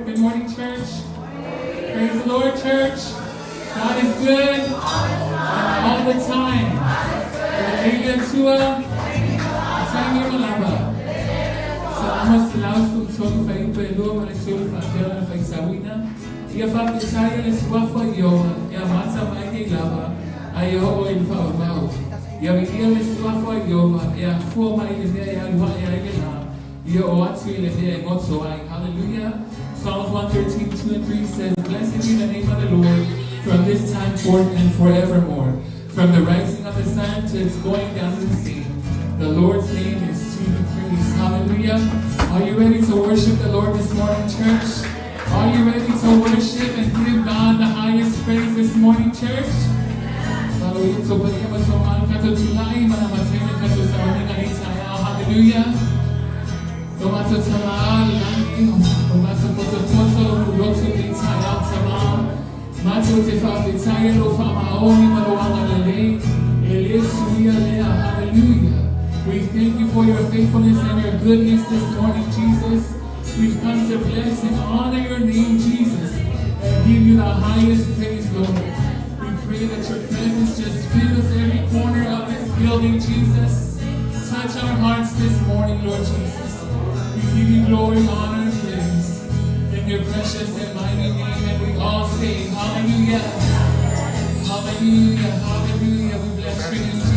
Good morning, church. Praise the Lord, church. God is good and all the time. Hallelujah. Tanya Malaba. So amos laus kum solo fai pelo male solo fatela fai sawina. Ia fa pitaya le swafa yo ia masa mai ni lava. Ayo o il fa mau. Ia vidia le swafa yo ia fu mai le ia wa ia ia. Ia o atu le ia ngotso ai. Hallelujah. Psalms 113, 2 and 3 says, "Blessed be the name of the Lord from this time forth and forevermore. From the rising of the sun to its going down to the sea. The Lord's name is to be praised." Hallelujah. Are you ready to worship the Lord this morning, church? Are you ready to worship and give God the highest praise this morning, church? Hallelujah. Hallelujah. We thank you for your faithfulness and your goodness this morning, Jesus. We've come to bless and honor your name, Jesus, and give you the highest praise, Lord. We pray that your presence just fills every corner of this building, Jesus. Touch our hearts this morning, Lord Jesus. We give you glory, honor, and praise in your precious and mighty name, and we all say, hallelujah, hallelujah, hallelujah. We bless your name, Jesus.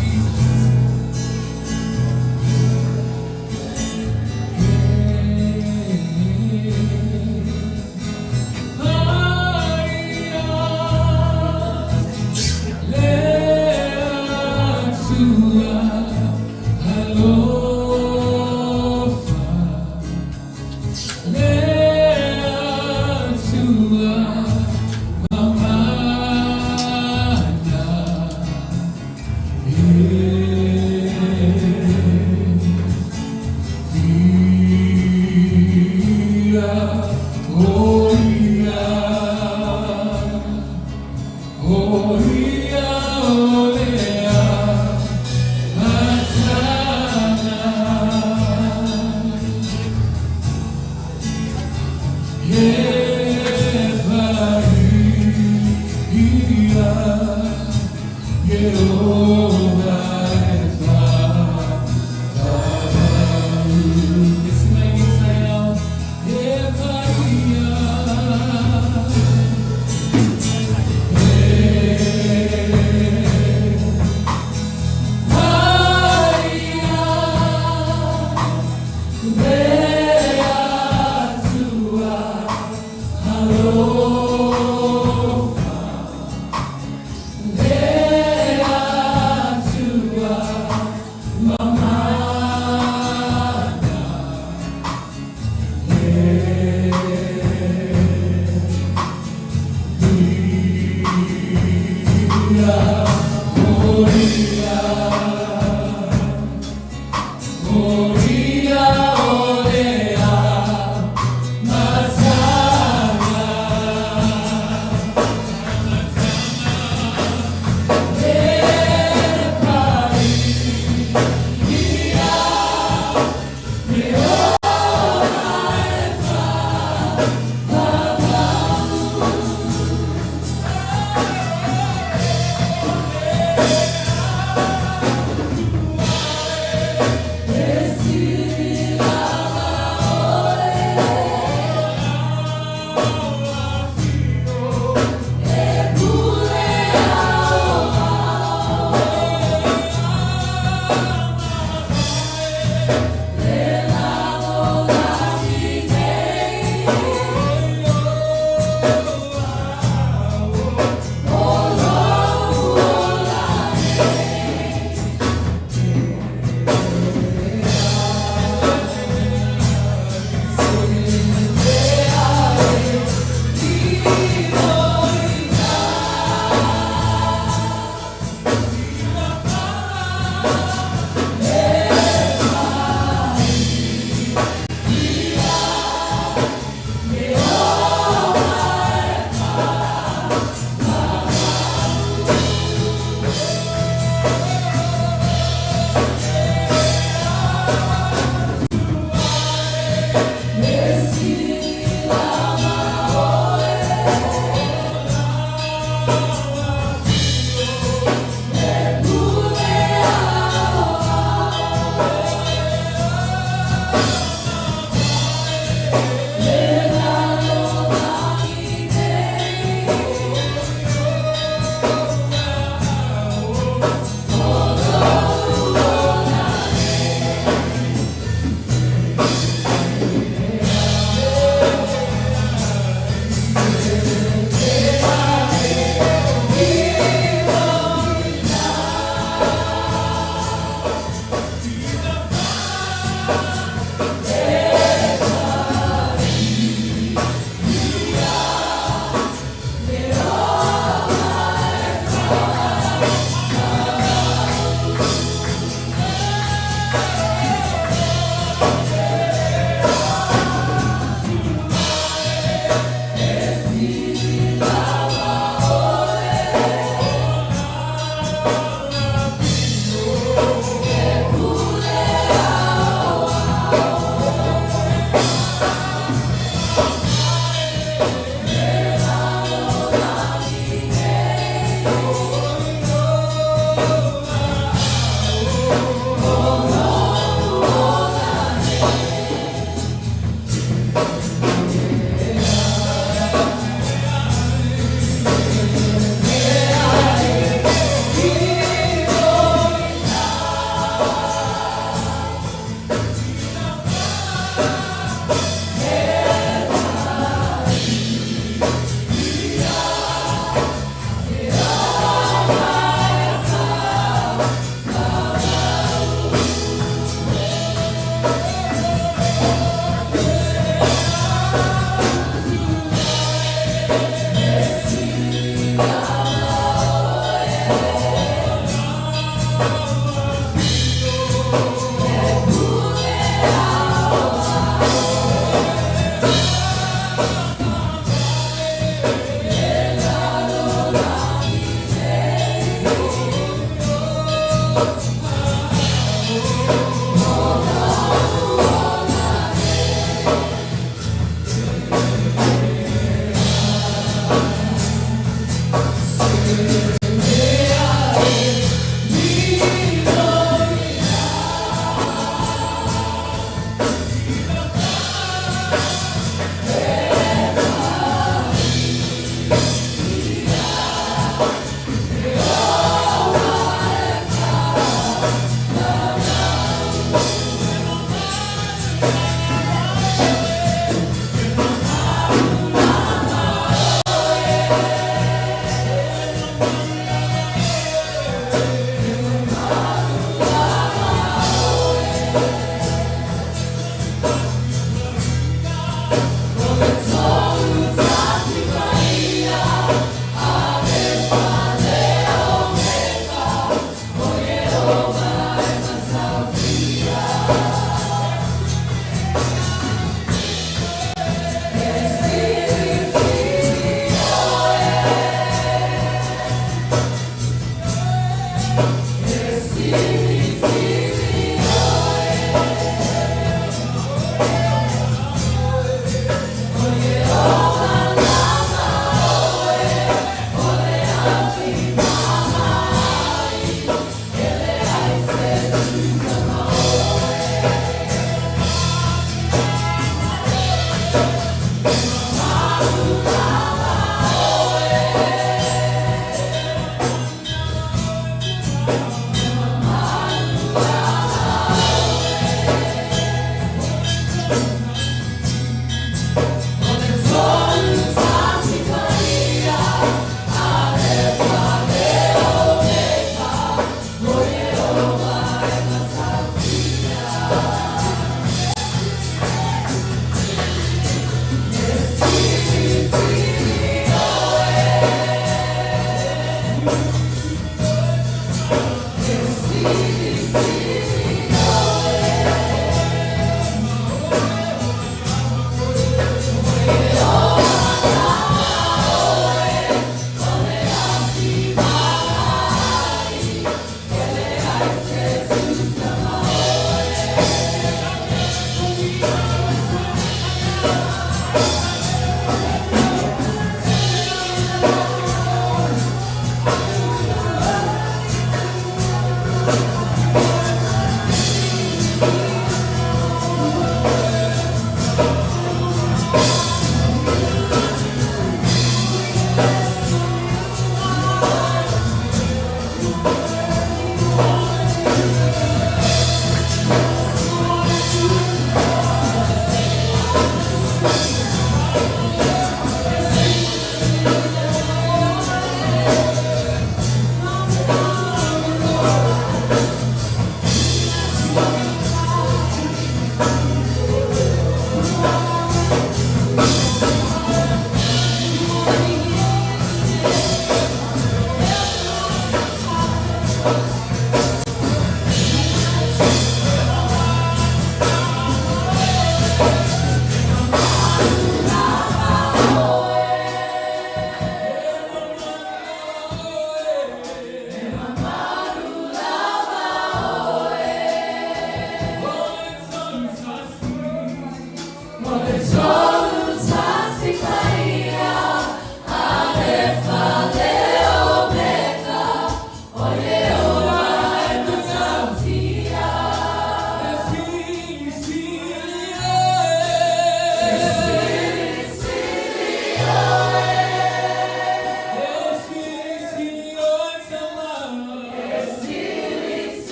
Fili,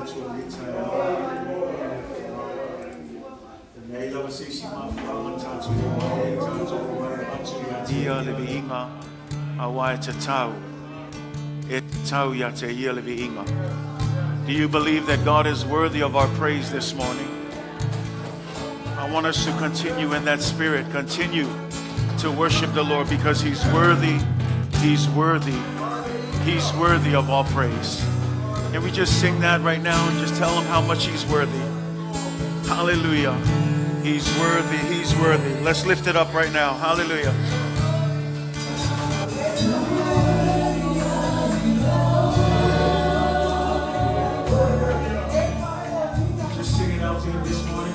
Ia levi inga awai te tau. E tau ya te ia levi inga. Do you believe that God is worthy of our praise this morning? I want us to continue in that spirit. Continue to worship the Lord because He's worthy. He's worthy. He's worthy of all praise. And we just sing that right now and just tell Him how much He's worthy. Hallelujah. He's worthy. He's worthy. Let's lift it up right now. Hallelujah. Just sing it out to Him this morning.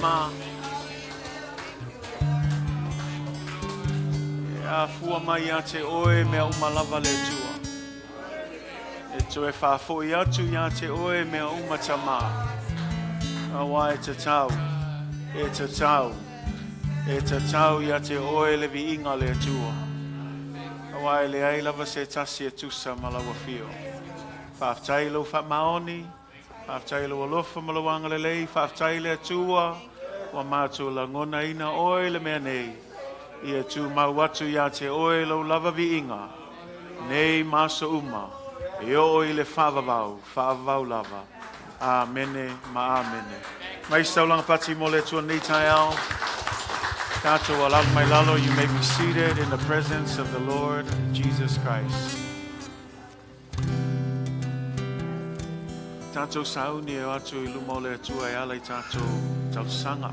ma. A fua mai a te oe mea umalava le tua. E toe whafoi atu ia te oe mea umatama. Awa e te tau. E te tau. E te tau ia te oe le vi inga le tua. Awa e le ai lava se tasi e tusa malawa fio. Whaftai lo wha maoni. Whaftai lo alofa malawanga le lei. Whaftai le tua. Wa mātua la ngona ina oe le mea nei. Ia tu mau atu ia te oe lo lava vi inga. Nei maso uma. E o i le whaavavau lava. Amene, ma amene. Mai saulanga pati mo le tua nei tai au. Tato alal mai lalo, you may be seated in the presence of the Lord Jesus Christ. Tato sauni e atu i lumo le tua e ala i tato tausanga.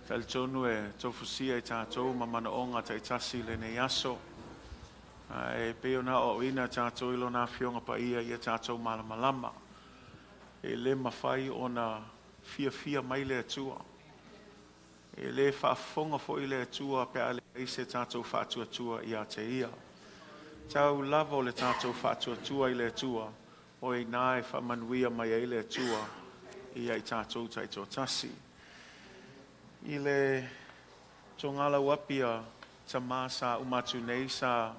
Talitonu e tofusia i tato mamana onga ta itasi le ne yaso. E peo na o ina tato ilo na fionga pa ia i tato malamalama. E le mawhai o na fia mai le atua. E le whaafonga fo i le atua pe ale eise tato whaatu atua i a te ia. Tau lava o le tato whaatu atua i le atua. O e nae whamanuia mai e le atua i a i tato taito tasi. I le tongala wapia ta masa umatu nei sa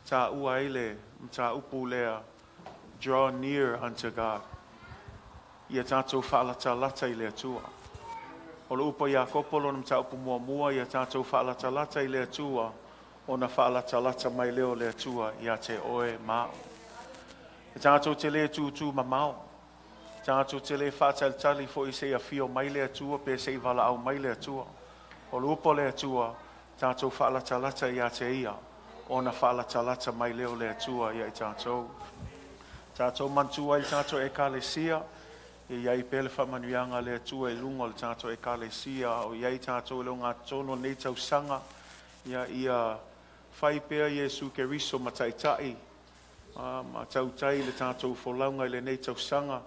ta uaile ta upulea draw near unto God. Ia tatou whaalata lata i le atua. O le upa ia kopolo nam ta upumuamua ia tatou whaalata lata i le atua. O na whaalata lata mai leo le atua ia te oe mao. Ia tatou te le tutu mamao. Tatou te le whātaltali fo i se a fio mai le atua pe se i wala au mai le atua. O le upa le atua tatou whaalata lata ia te ia. O na whaalata lata mai leo le atua ia i tatou. Tatou mantua i tatou ekalesia. Iai pele whamanuianga le atua i lunga o le tatou ekalesia. O iai tatou leo ngā tono nei tau sanga. Ia whaipea Jesu ke riso mataitai. Ma tautai le tatou wholaunga i le nei tau sanga.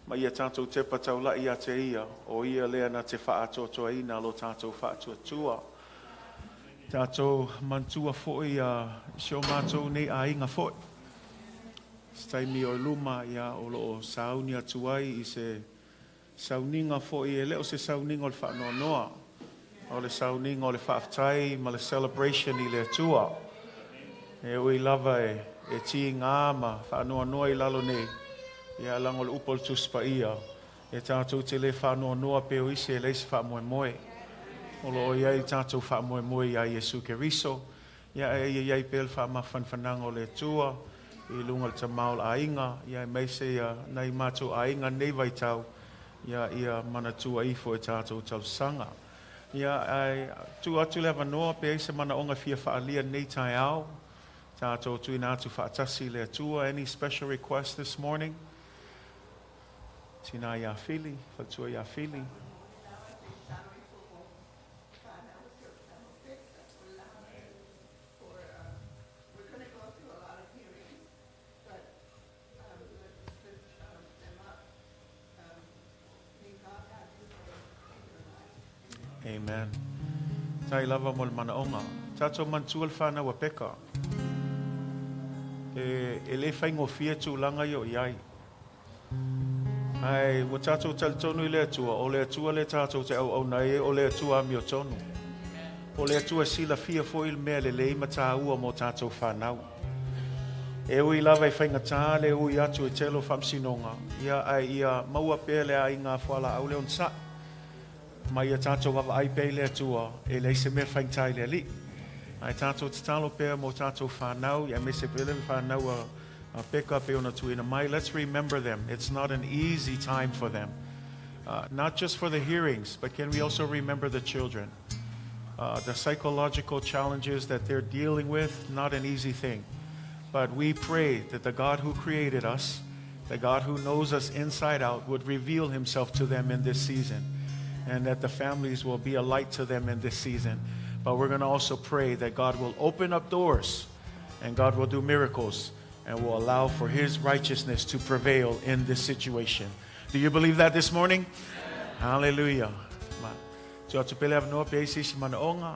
Ma ia tatou te patau la ia te ia. O ia lea na te faatoto aina lo tatou faatuatua. Tatou mantua foi sio matou nei ainga foi. Staimi o luma ia o lo sauni atuai i se sauninga foi e leo se sauninga o le whaanonoa. O le sauninga o le whaaftai ma le celebration i le atua. E ui lava e ti ngā ma whaanoanoa i lalo nei. Ia lango le upol tuspa ia. E tātou te le whaanoanoa peo isi e leisi whaamoemoe. O lo iai tātou whaamoemoe ia Jesu ke riso. Ia iai pel whaamawhanwhananga o le atua. I lunga le tamau a inga, ia meise ia nei mātou a inga nei vai tau, ia manatua ifo e tātou tausanga. Ia tu atu le wanoa pe eise mana onga fia whaalia nei tai au, tātou tu ina atu whaatasi le atua. Any special request this morning? Tina ia Fili, Fatu ia Fili. Amen. Tai lava mo le manaonga. Tatou mantua le whanau a peka. E le whaingofia tūlanga i o iai. Ai, wa tatou talitonu i le atua. O le atua le tatou te au nei, o le atua mi o tonu. O le atua sila fia fo il mea le leima tā ua mo tatou whanau. E ui lava i whaingatā le ui atu e telo whamsinonga. Ia maua pēle a inga whala au le on sa. Mai a tātou wawa ai pei le atua e leise mea whaintai le ali. Ai tātou te talo pēr mo tātou whanau, ia me se pēle whanau a peka pe ona tuina mai. Let's remember them. It's not an easy time for them. Not just for the hearings, but can we also remember the children? The psychological challenges that they're dealing with, not an easy thing. But we pray that the God who created us, the God who knows us inside out, would reveal himself to them in this season. And that the families will be a light to them in this season. But we're going to also pray that God will open up doors and God will do miracles and will allow for his righteousness to prevail in this situation. Do you believe that this morning? Hallelujah. So to pele av no pesi si manaonga.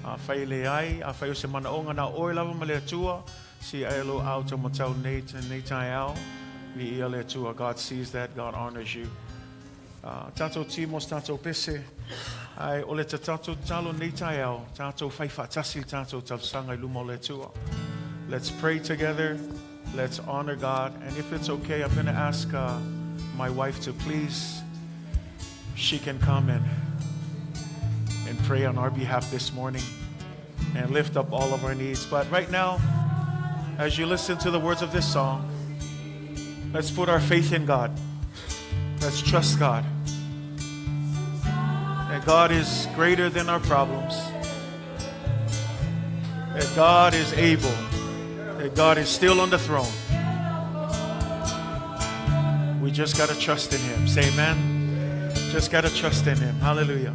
A fai le ai, a fai o se manaonga na oi lava ma le atua. Si aelo au to matau nei tai au. Vi ia le atua. God sees that. God honors you. Tato timos, tato pese. Ai ole te tato talo nei tai au. Tato fai fatasi tato talsanga lumo le atua. Let's pray together. Let's honor God. And if it's okay, I'm going to ask my wife to please, she can come and pray on our behalf this morning and lift up all of our needs. But right now, as you listen to the words of this song, let's put our faith in God. Let's trust God. That God is greater than our problems. That God is able. That God is still on the throne. We just got to trust in Him. Say amen. Just got to trust in Him. Hallelujah.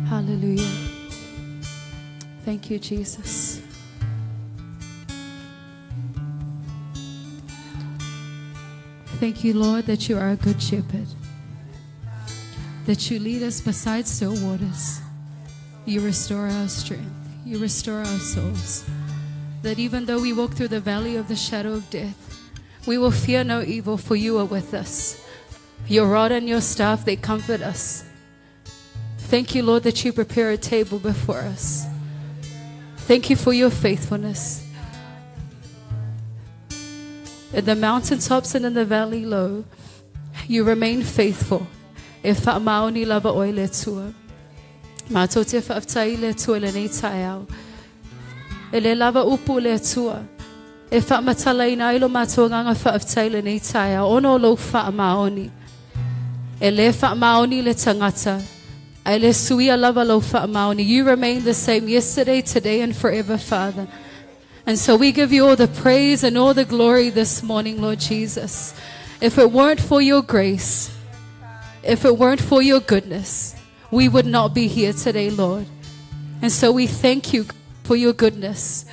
Hallelujah. Thank you, Jesus. Thank you, Lord, that you are a good shepherd, that you lead us beside still waters. You restore our strength. You restore our souls. That even though we walk through the valley of the shadow of death, we will fear no evil, for you are with us. Your rod and your staff, they comfort us. Thank you, Lord, that you prepare a table before us. Thank you for your faithfulness. In the mountaintops and in the valley low, you remain faithful. E whaamaoni lava oi le tua. Mātou te whaaftai le tua le nei tai au. E le lava upu le tua. E whaamatala ina ilo mātou nganga whaaftai le nei tai au. Ono lo whaamaoni. E le whaamaoni le tangata. You remain the same yesterday, today, and forever, Father. And so we give you all the praise and all the glory this morning, Lord Jesus. If it weren't for your grace, if it weren't for your goodness, we would not be here today, Lord. And so we thank you for your goodness.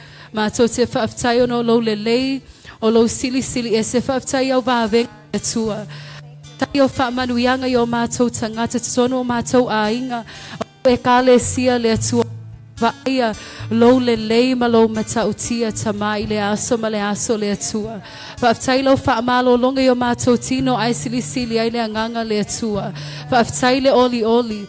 Tayo whaamanuianga yo mātou tangata tsono mātou ainga e kale sia le atua vaia lo le lei malo matautia tamai le aso ma le aso le atua whaaftai lo whaamalo longa yo mātou tino ai sili sili ai le anganga le atua whaaftai le oli oli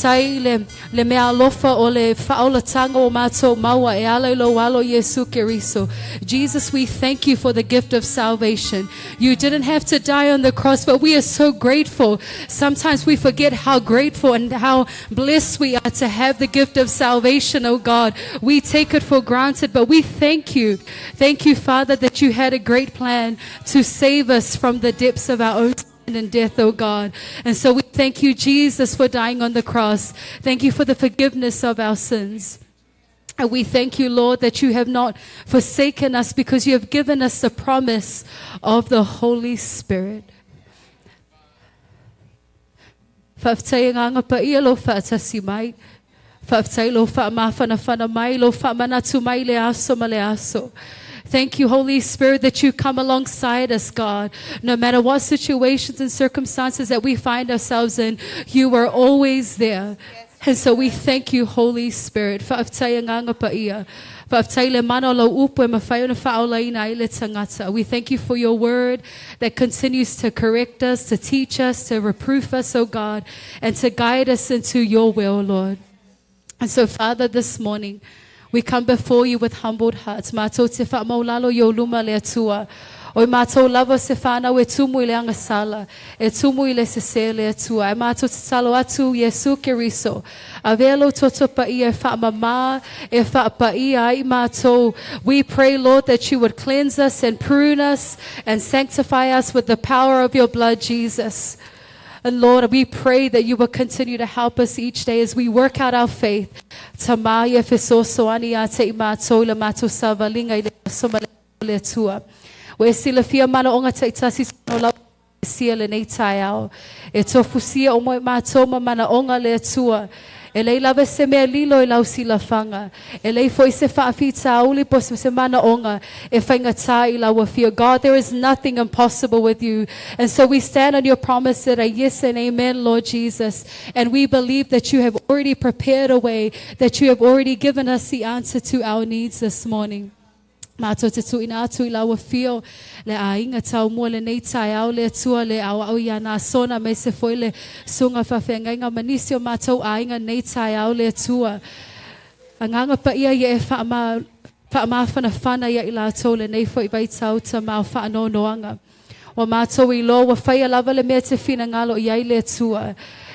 le mea alofa o le whaolatanga o mātou maua e ala lo walo Yesu Keriso. Jesus, we thank you for the gift of salvation. You didn't have to die on the cross, but we are so grateful. Sometimes we forget how grateful and how blessed we are to have the gift of salvation, oh God. We take it for granted, but we thank you. Thank you, Father, that you had a great plan to save us from the depths of our own and death, oh God. And so we thank you, Jesus, for dying on the cross. Thank you for the forgiveness of our sins. And we thank you, Lord, that you have not forsaken us because you have given us the promise of the Holy Spirit. Thank you, Holy Spirit, that you come alongside us, God. No matter what situations and circumstances that we find ourselves in, you are always there. And so we thank you, Holy Spirit. We thank you for your word that continues to correct us, to teach us, to reproof us, oh God, and to guide us into your will, Lord. And so, Father, this morning, we come before you with humbled hearts. Oi mātou lava se whānau e tumu I le angasala, e tumu I le sese le atua. E mātou te talo atu Yesu Keriso. A velo toto pa ia e whaamama, e whaapa ia ai mātou. We pray, Lord, that you would cleanse us and prune us and sanctify us with the power of your blood, Jesus. And Lord, we pray that you will continue to help us each day as we work out our faith. Tamaya fesosoani ate I mātou le mātou savalinga I le somale le tua. We sila fia mana onga taitasi no lau sia le nei tai au. E tofu sia o moi mātou ma mana onga le tua. E lei lava se mea lilo I lau sila whanga. E lei foi se whaafita auli po se mana onga. E whainga tā I lau fia. God, there is nothing impossible with you. And so we stand on your promise that a yes and amen, Lord Jesus. And we believe that you have already prepared a way, that you have already given us the answer to our needs this morning. Mātou te tuina atu I laua fio le ainga Taumua le nei tai au le atua le au ia nā sona me se foi le sunga whawhengainga manisio mātou ainga nei tai au le atua. Anganga pa ia ia e whaamawhana whana ia I lātou le nei foi baitau ta mau whaanonoanga. Wa mātou I lo wa whaia lava le mea te whina ngalo I ai le atua.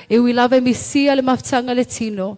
E ui lava mi sia le maftanga le tino.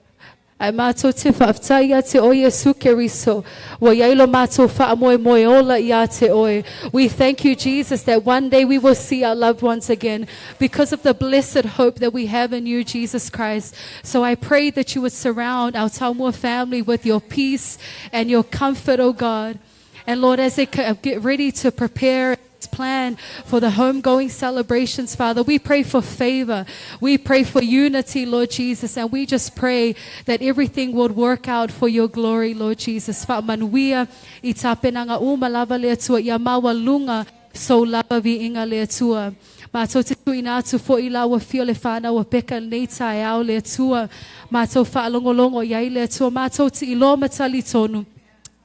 Ai mātou te whaaftai ia te oi Yesu Keriso. Wa iailo mātou whaamoe moe ola ia te oi. We thank you, Jesus, that one day we will see our loved ones again because of the blessed hope that we have in you, Jesus Christ. So I pray that you would surround our Taumua family with your peace and your comfort, oh God. And Lord, as they get ready to prepare plan for the homegoing celebrations, Father, we pray for favor. We pray for unity, Lord Jesus, and we just pray that everything would work out for your glory, Lord Jesus. Whaamanuia I tāpenanga uma lava le atua ia maua lunga so lava vi inga le atua. Mātou te tuina atu fo I laua fio le whānau a peka nei tai au le atua. Mātou whaalongolongo iai le atua. Mātou te ilo matali tonu.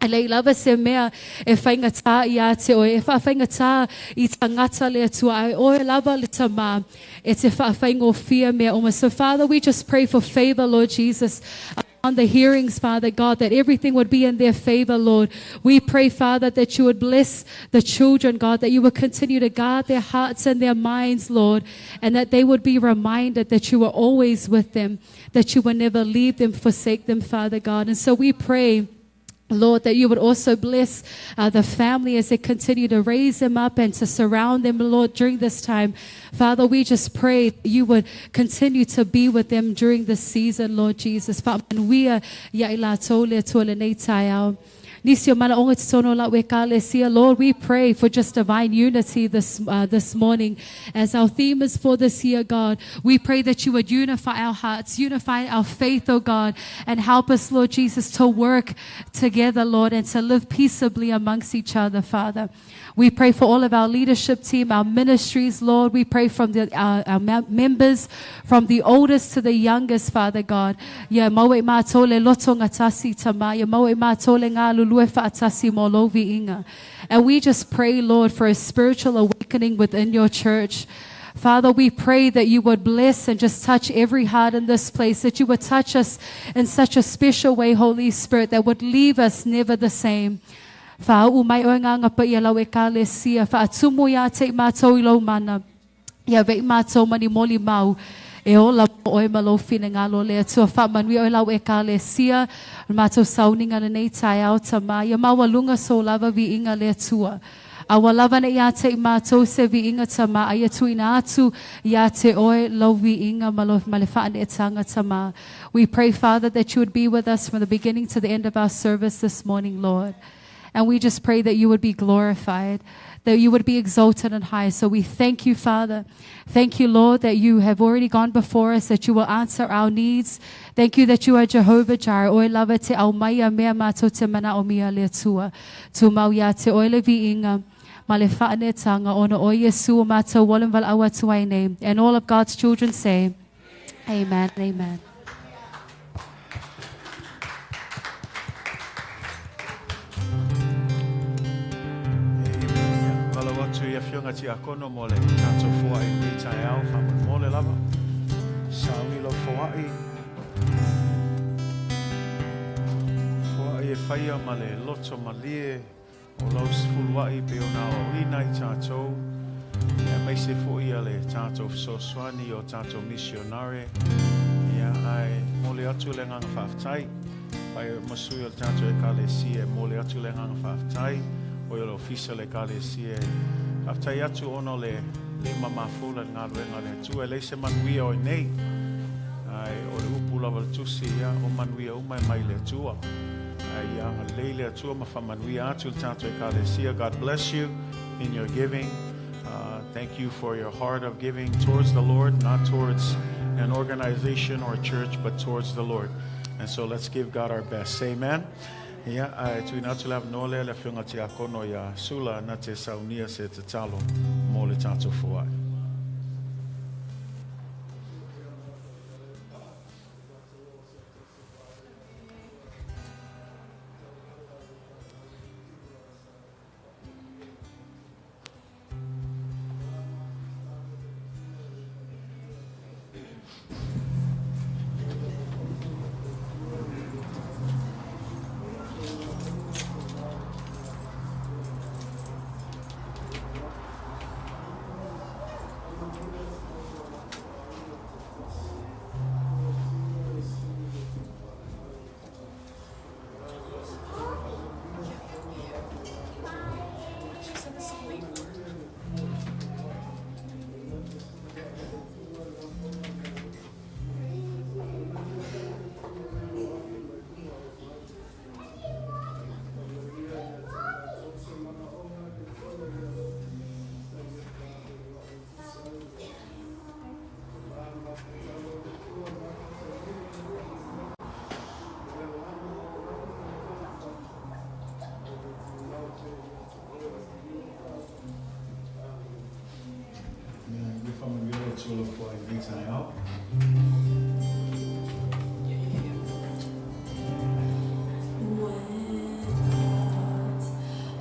E lei lava se mea e whainga tā I a te oe, e whainga tā I tangata le atua, e oe lava le tamā, e te whainga o fia mea oma. So Father, we just pray for favor, Lord Jesus, on the hearings, Father God, that everything would be in their favor, Lord. We pray, Father, that you would bless the children, God, that you would continue to guard their hearts and their minds, Lord, and that they would be reminded that you are always with them, that you will never leave them, forsake them, Father God. And so we pray, Lord, that you would also bless the family as they continue to raise them up and to surround them, Lord, during this time. Father, we just pray that you would continue to be with them during this season, Lord Jesus. Lord, we pray for just divine unity this morning. As our theme is for this year, God, we pray that you would unify our hearts, unify our faith, oh God, and help us, Lord Jesus, to work together, Lord, and to live peaceably amongst each other, Father. We pray for all of our leadership team, our ministries, Lord. We pray from our members, from the oldest to the youngest, Father God. Ya mawe mātole Lotogatasi tama, ya mawe mātole ngā lulue faatasi mo lovi inga. And we just pray, Lord, for a spiritual awakening within your church. Father, we pray that you would bless and just touch every heart in this place, that you would touch us in such a special way, Holy Spirit, that would leave us never the same. Fa'u mai o ngā ngapa ia lau e kālesia, fa'atumu ia te mātou I lau mana, ia vei mātou mani Molimau, e ola o e malo whina ngā lo lea tua whaamanui o lau e kālesia, mātou sauninga nei tai au tama, ia maua lunga so lava vi inga lea tua. Awa lava na ia te mātou se vi inga tama, aia tuina atu ia te oe lau vi inga malo male whaane e tanga tama. We pray, Father, that you would be with us from the beginning to the end of our service this morning, Lord. And we just pray that you would be glorified, that you would be exalted and high. So we thank you, Father. Thank you, Lord, that you have already gone before us, that you will answer our needs. Thank you that you are Jehovah Jireh. Oe lava te au maia mea mātou te mana o mia lea tua. Tu mau ia te oele vi inga. Ma le whaane tanga ona o Yesu o mātou walim wal awa tuai name. And all of God's children say, Amen, amen. Whiunga ti akono mo le kato foai ni tai au whaman mo le lava. Sauni lo foai. Foai e whaia ma le loto ma lie O laus fulwai pe ona o ina I tātou. Ia mai se fōi a le tātou soswani o tātou misionare. Ia ai mole atu le nganga whaftai. Pai masui o tātou e kalesia mole atu le nganga whaftai. O le ofisa le kalesia. Whaftai atu ono le mamafula ngā ruenga le tu. E le se manuia o nei. Ai o le upu lava le tusi ia o manuia umai mai le tua. Ai anga leile atua ma whamanuia atu le tātou e kalesia. God bless you in your giving. Thank you for your heart of giving towards the Lord, not towards an organization or a church, but towards the Lord. And so let's give God our best. Amen. Yeah, tu ina tu lav nole le fiunga te akono ya sula na te saunia se te talo mo le tātou fuai.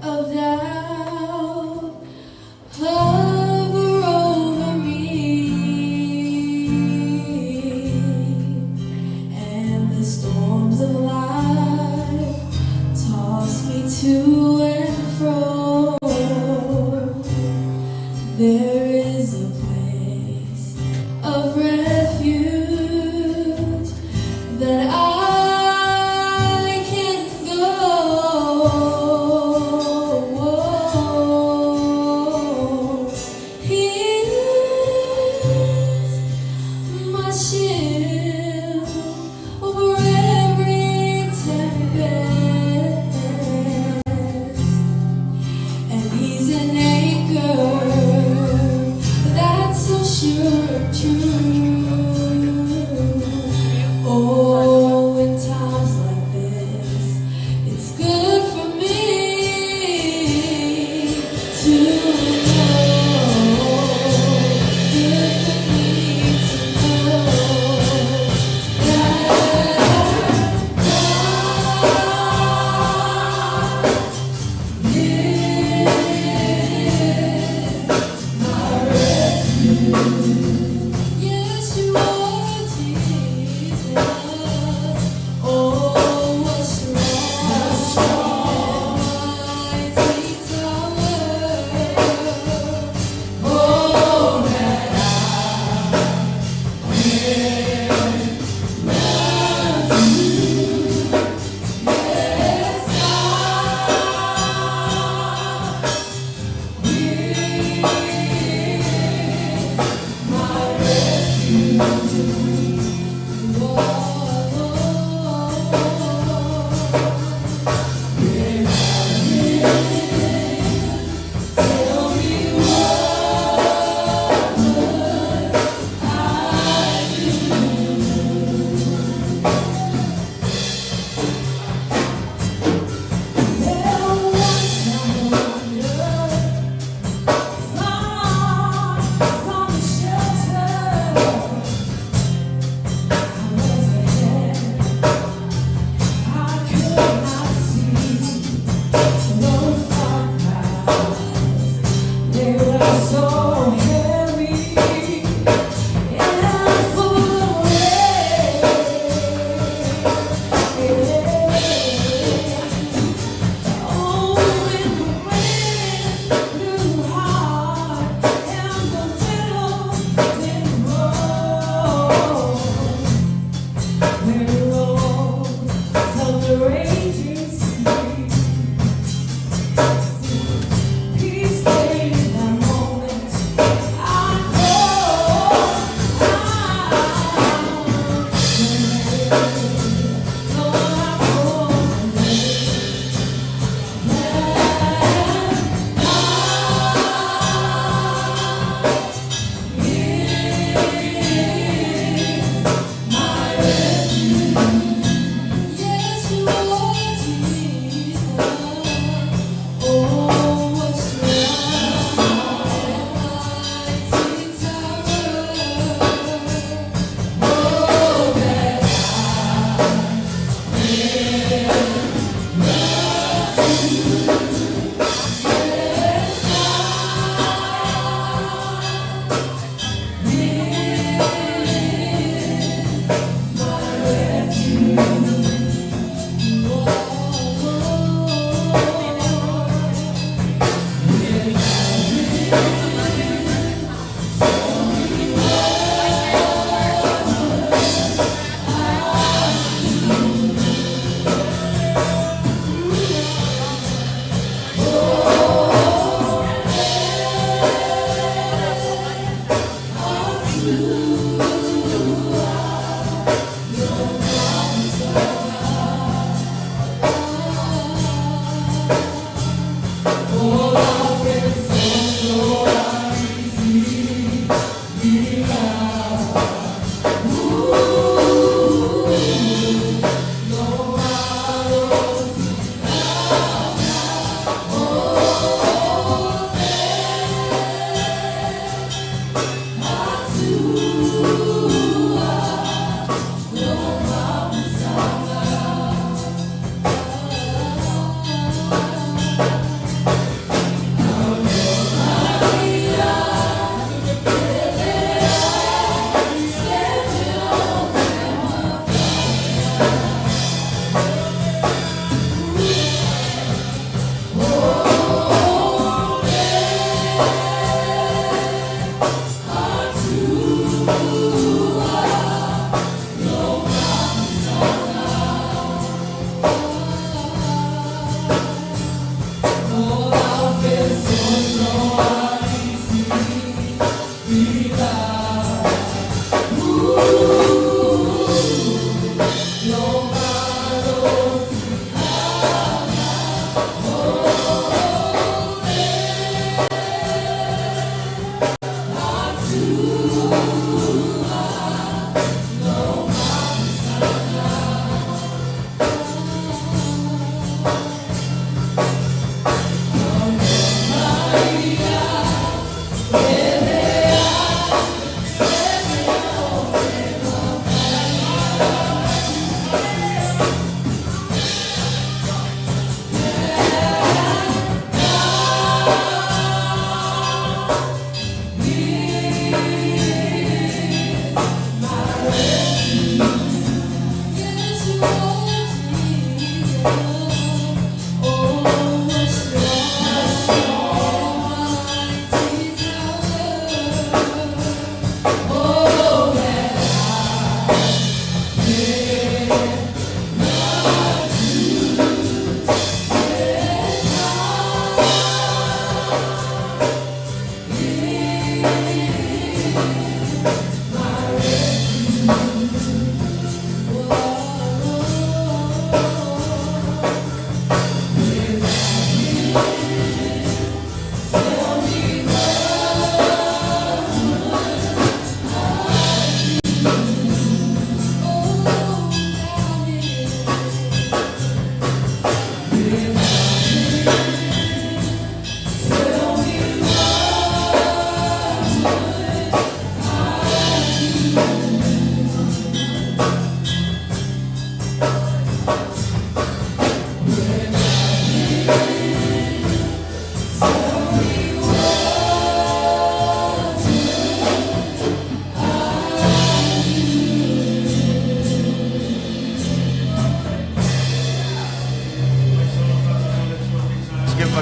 Of doubt hover over me, and the storms of life toss me to and fro. There is a place of refuge that I can go. He is my shield over every tempest, and He's an anchor that's so sure and true. Oh,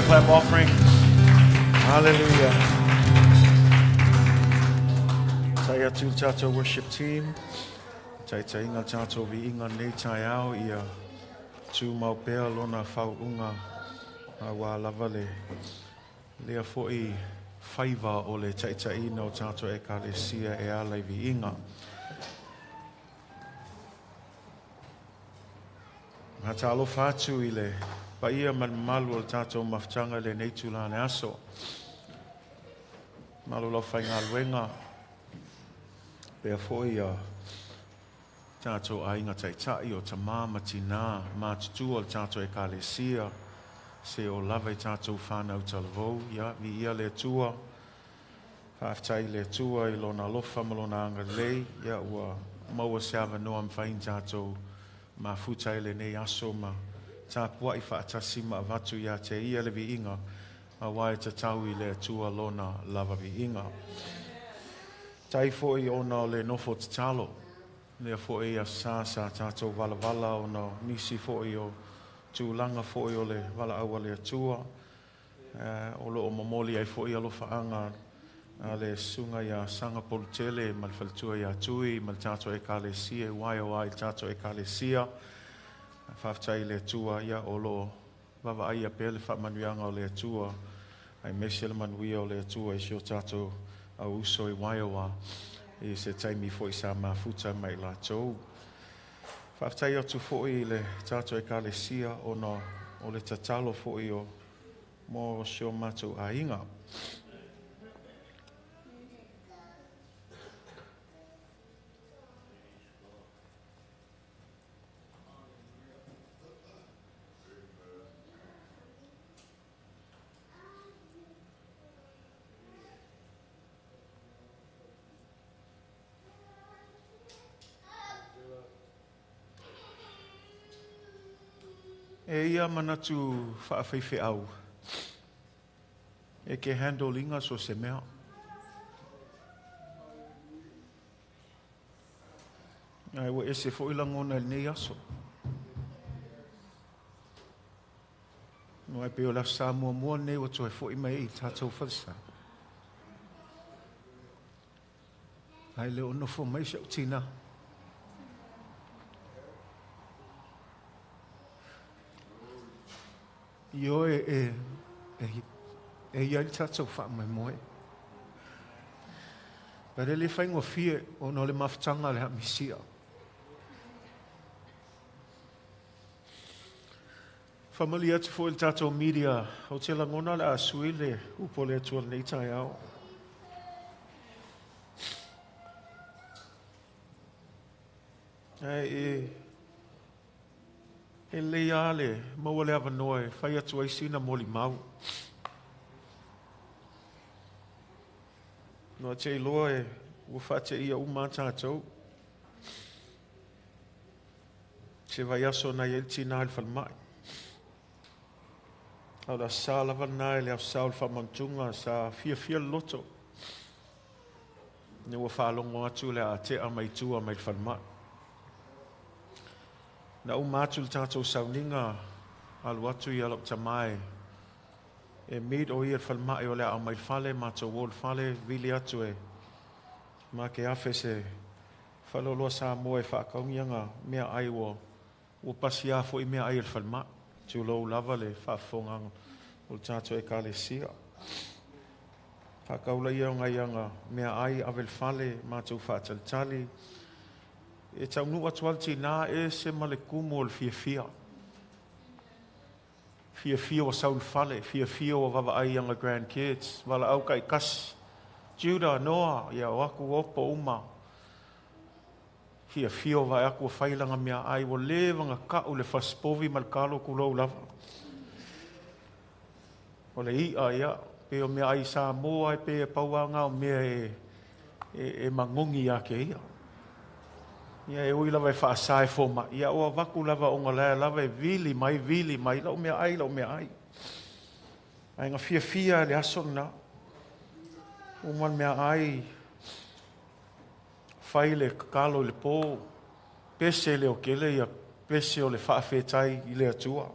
clap offering. Hallelujah. Tai atu tātou worship team. Tai inga tātou vi inga nei tai au ia tū mau pēa lona whauunga a wā lava lea fo'i whaiva o le tai ina o tātou e ka le sia e alai vi inga. Ngā tālo Fatu i le pa ia man malu o tātou mawhtanga le nei tūlane aso. Malu lau whai ngā luenga. Pea fo'i a tātou a inga taitai o ta māmati nā mātutu o tātou e ka le sia. Se o lava i tātou whānau talavou. Ia, vi ia le tua. Whaaftai le tua i lona lofa malona anga lei. Ia ua maua seawa noa mwhain tātou ma futai le nei aso ma tāpua I whaatasi ma watu ia te ia le vi inga a wai te tau I le tua lona lava vi inga. Tai foi ona le nofo te talo, lea foi a sa tātou wala wala ona nisi foi o tūlanga foi o le wala aua le tua, o lo o mamoli ai foi alo whaanga a le sunga ia sanga polutele ma le whalitua ia tui, ma le tātou e ka le sia, wai o ai tātou e ka le sia, whaftai le tua ia o lo wawa ai a pele whamanuianga o le tua, ai mesi le manuia o le tua I sio tātou a uso I waiawa I se taimi fo I sa mafuta mai la tau. Whaftai atu fo I le tātou e ka le sia o le tatalo fo I o mo sio mātou a inga. E ia manatu whaafeife au. E ke handlinga so se mea. Ai wa ese fo ilangona nei aso. No ai pe o la Samoa mua nei wa toi fo I mai I tātou whalsa. Ai le ono fo mai sa utina. Io e ia I tātou wha mai moe. Pere le whaingo fie o no le mawhtanga le hamisia. Whamali atu fo il tātou media o te langona le asui le upo le atua nei tai au. E le ale, maua le avanoe, whai atu ai sina Molimau. No te iloa e wafate ia umata atou. Se vai aso na il tina il falmai. Au la sa lava nai le au sa il famantunga sa fia loto. Ne wa whalongo atu le a te a mai tua mai falmai. Na umatu le tātou sauninga alu atu I alok tamai. E mid o ia whalmai o le a mai whale, mātou wol whale, vili atu e. Ma ke awhe se whaloloa sa moe whaakaungianga mea ai o pasi a fo I mea ai il whalmai. Tu lo lava le whaafongang o le tātou e ka le sia. Whaakaula ia o ngaianga mea ai avel whale, mātou whaatalitali. E tau nu atu alti nā e se malekumu o le fia. Fia o saul fale, fia o wawa ai anga grandkids, wala au kai kas, Judah, Noah, ia o aku opo uma. Fia o vai aku o whailanga mea ai, o lewanga ka o le faspovi malkalo kulou lava. O le ia ia, pe o mea ai sa moa e pe e pauanga o mea e mangungi ake ia. Ia e ui lava e whaasai foma. Ia oa waku lava o ngā lea lava e vili mai, lau mea ai. Ai ngā fia le ason na. Uman mea ai. Whai le kakalo le pō. Pese le o kele, ia pese o le whaafetai I le atua.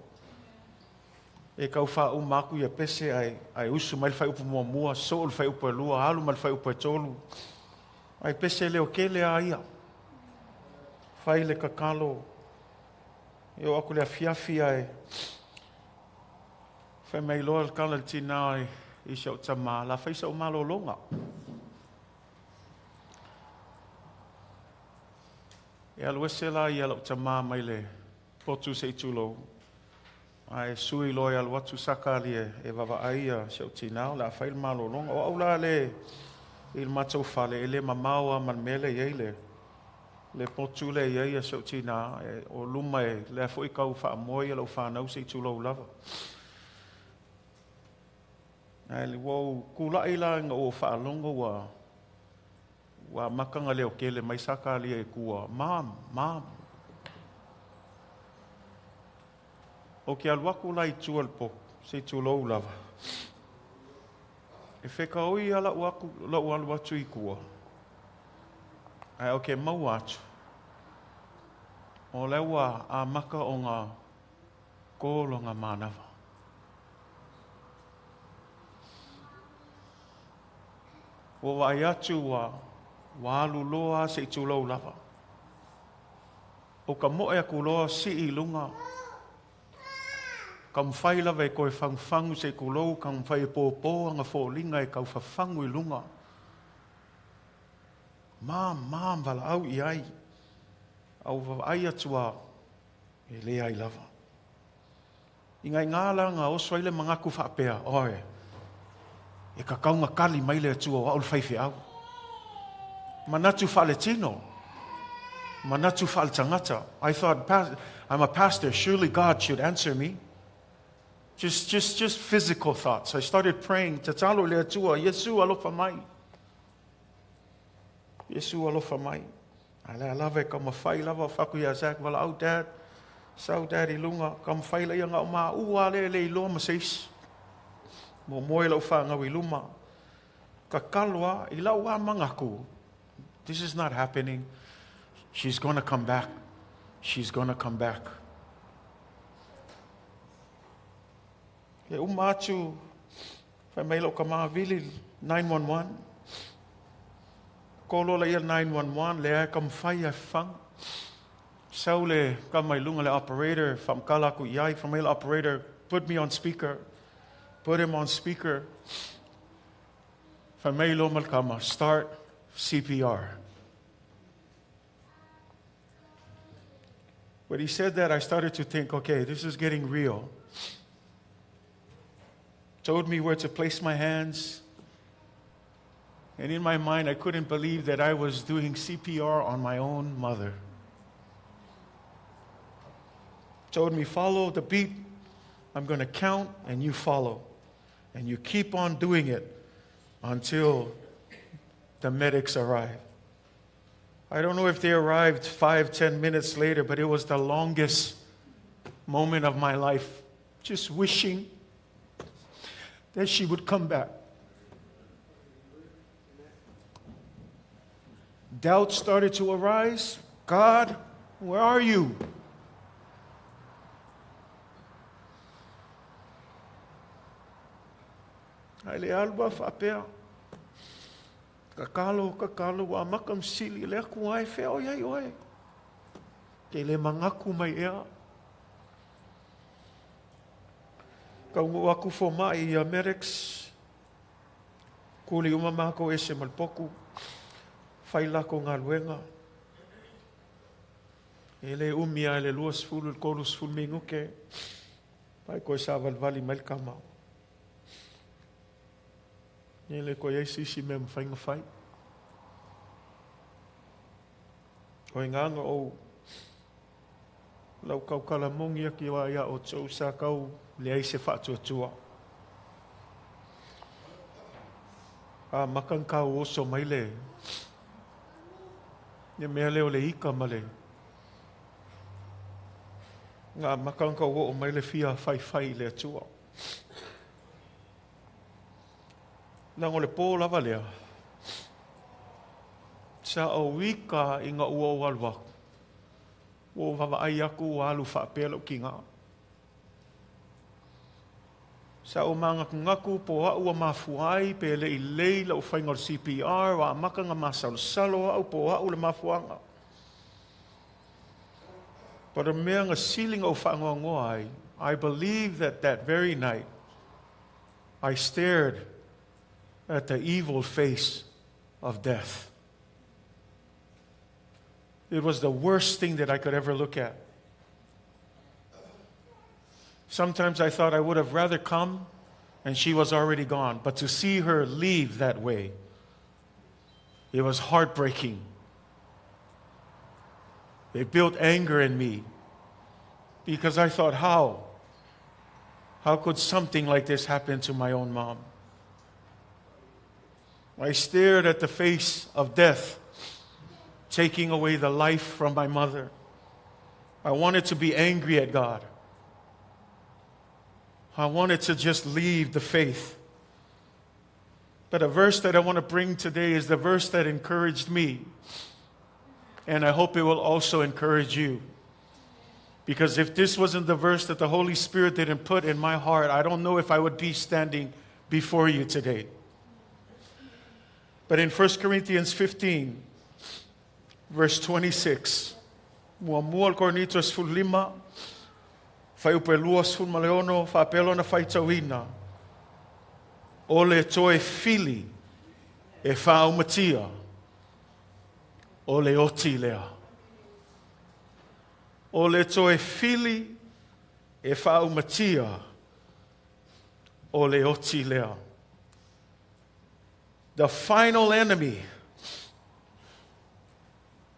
E kau wha umaku ia pese ai usu mai le whai upu mua, so le whai upu e lua, halu mai le whai upu e tolu. Ai pese le o kele a ia. Whai le kakalo. E o aku le afiafia e. Whai mai loa le kala le tina I siau tama. La whai sa o malo longa. E aluese la I alau tama mai le potu se itulo. Ai sui loa alu atu sakali e wawa aia siau tina. La whai le malo longa. O au la le il matau fale. E le mamaua man mele i le potule ia so tina o luma e le foi kau fa moi lo fa nau se tulo lava ai le wo kula ila ngo fa longo wa makanga le okele mai saka le kua mam O ke aluaku lai tual po, se tulou lava. E whekaoi ala uaku, la ualu atu I kua. Ai o ke mau atu. O lewa a maka o ngā kōlo ngā mānawa. O wai atu wa alu loa se tulou lava. O ka moe aku loa si I lunga. Kam whai lawa e koe whangwhangu se kulou, kam whai pōpō anga fōlinga e kau whawhangu I lunga. Mam, wala au I ai. Au ai atua e le ai lava. I ngai ngāla ngā oswaile mangaku whapea, oe. E ka kaunga kali maile atua o aul whaiwhi au. Manatu whale tino. Manatu whale tangata. I thought, I'm a pastor, surely God should answer me. Just physical thoughts. I started praying, Tatalo le atua, Yesu alofa mai. Yesu alofa mai. I love it, come a whai lava, whaku ia Zach, wala au dad, sau daddy lunga, come whai la ianga o maa, ua le I loa maseis. Mo moe lau whanga I luma. Ka kalua, I lau a mangaku. This is not happening. She's going to come back. She's going to come back. Ke umatu, whai mai lau ka maa vili, 911. Kolo la ia 911, le ai kam whai ai whang. Sau le kam mai lunga le operator, wham kalaku iai, wham mai le operator, put me on speaker. Put him on speaker. Whai mai lo malkama, start CPR. When he said that, I started to think, okay, this is getting real. Told me where to place my hands. And in my mind, I couldn't believe that I was doing CPR on my own mother. Told me, follow the beat. I'm going to count, and you follow. And you keep on doing it until the medics arrive. I don't know if they arrived 5-10 minutes later, but it was the longest moment of my life, just wishing that she would come back. Doubt started to arise. God, where are you? Ai alba whapea. Kakalo, wa makam sili le aku ai whea oi ai oi. Ke le mangaku mai ea. Kaungu aku fo mai I medics. Kuli umamako ese malpoku. Whai lako ngā luenga. E le umia e le luas fulu, le kolus fulu minguke. Pai koe sa valvali mai kamau. E le koe ei sisi me mwhainga whai. Koe nganga o lau kau kalamongi aki wa ia o tau sa kau le ai se Faataoto. A makan kau oso mai le. Ia mea leo le ika male. Ngā makanka o mai le fia whai le atua. Nang o le pō lava lea. Sa o wika I ngā ua o alwaku. O wawa ai aku o alu whaapelo ki ngā. Sa o manga ngaku po a ua mafuai pe le I lei la o whaingar CPR wa maka ngā masalo au po a ula mafuanga. But a mea ngā siling o whaangoa I believe that very night I stared at the evil face of death. It was the worst thing that I could ever look at. Sometimes I thought I would have rather come and she was already gone. But to see her leave that way, it was heartbreaking. It built anger in me because I thought, how could something like this happen to my own mom? I stared at the face of death, taking away the life from my mother. I wanted to be angry at God. I wanted to just leave the faith. But a verse that I want to bring today is the verse that encouraged me. And I hope it will also encourage you. Because if this wasn't the verse that the Holy Spirit didn't put in my heart, I don't know if I would be standing before you today. But in 1 Corinthians 15, verse 26, Muamua Cornitos Fulima, Faiupeluas Fulmaleono, Faapelo na Faataoto, Ole toe Fili, e faaumatia, Ole oti lea. Ole toe Fili, e faaumatia, Ole oti lea. The final enemy,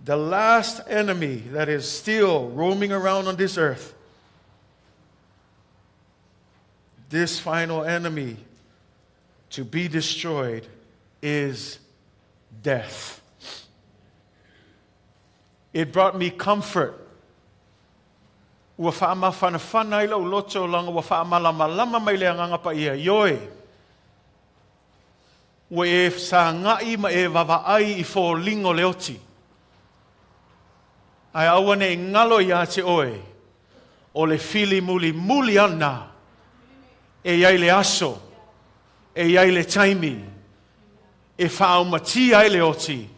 the last enemy that is still roaming around on this earth, this final enemy to be destroyed is death. It brought me comfort. Ua whaamawhanawhana ila uloto langa ua whaamalamalama mai lea nganga pa ia yoe. Ua e sa ngai ma e wawaai I fōlingo leoti. Ai awane e ngalo ia te oe. O le fili muli muli ana. E iai le aso. E iai le taimi. E whaumati ai le oti.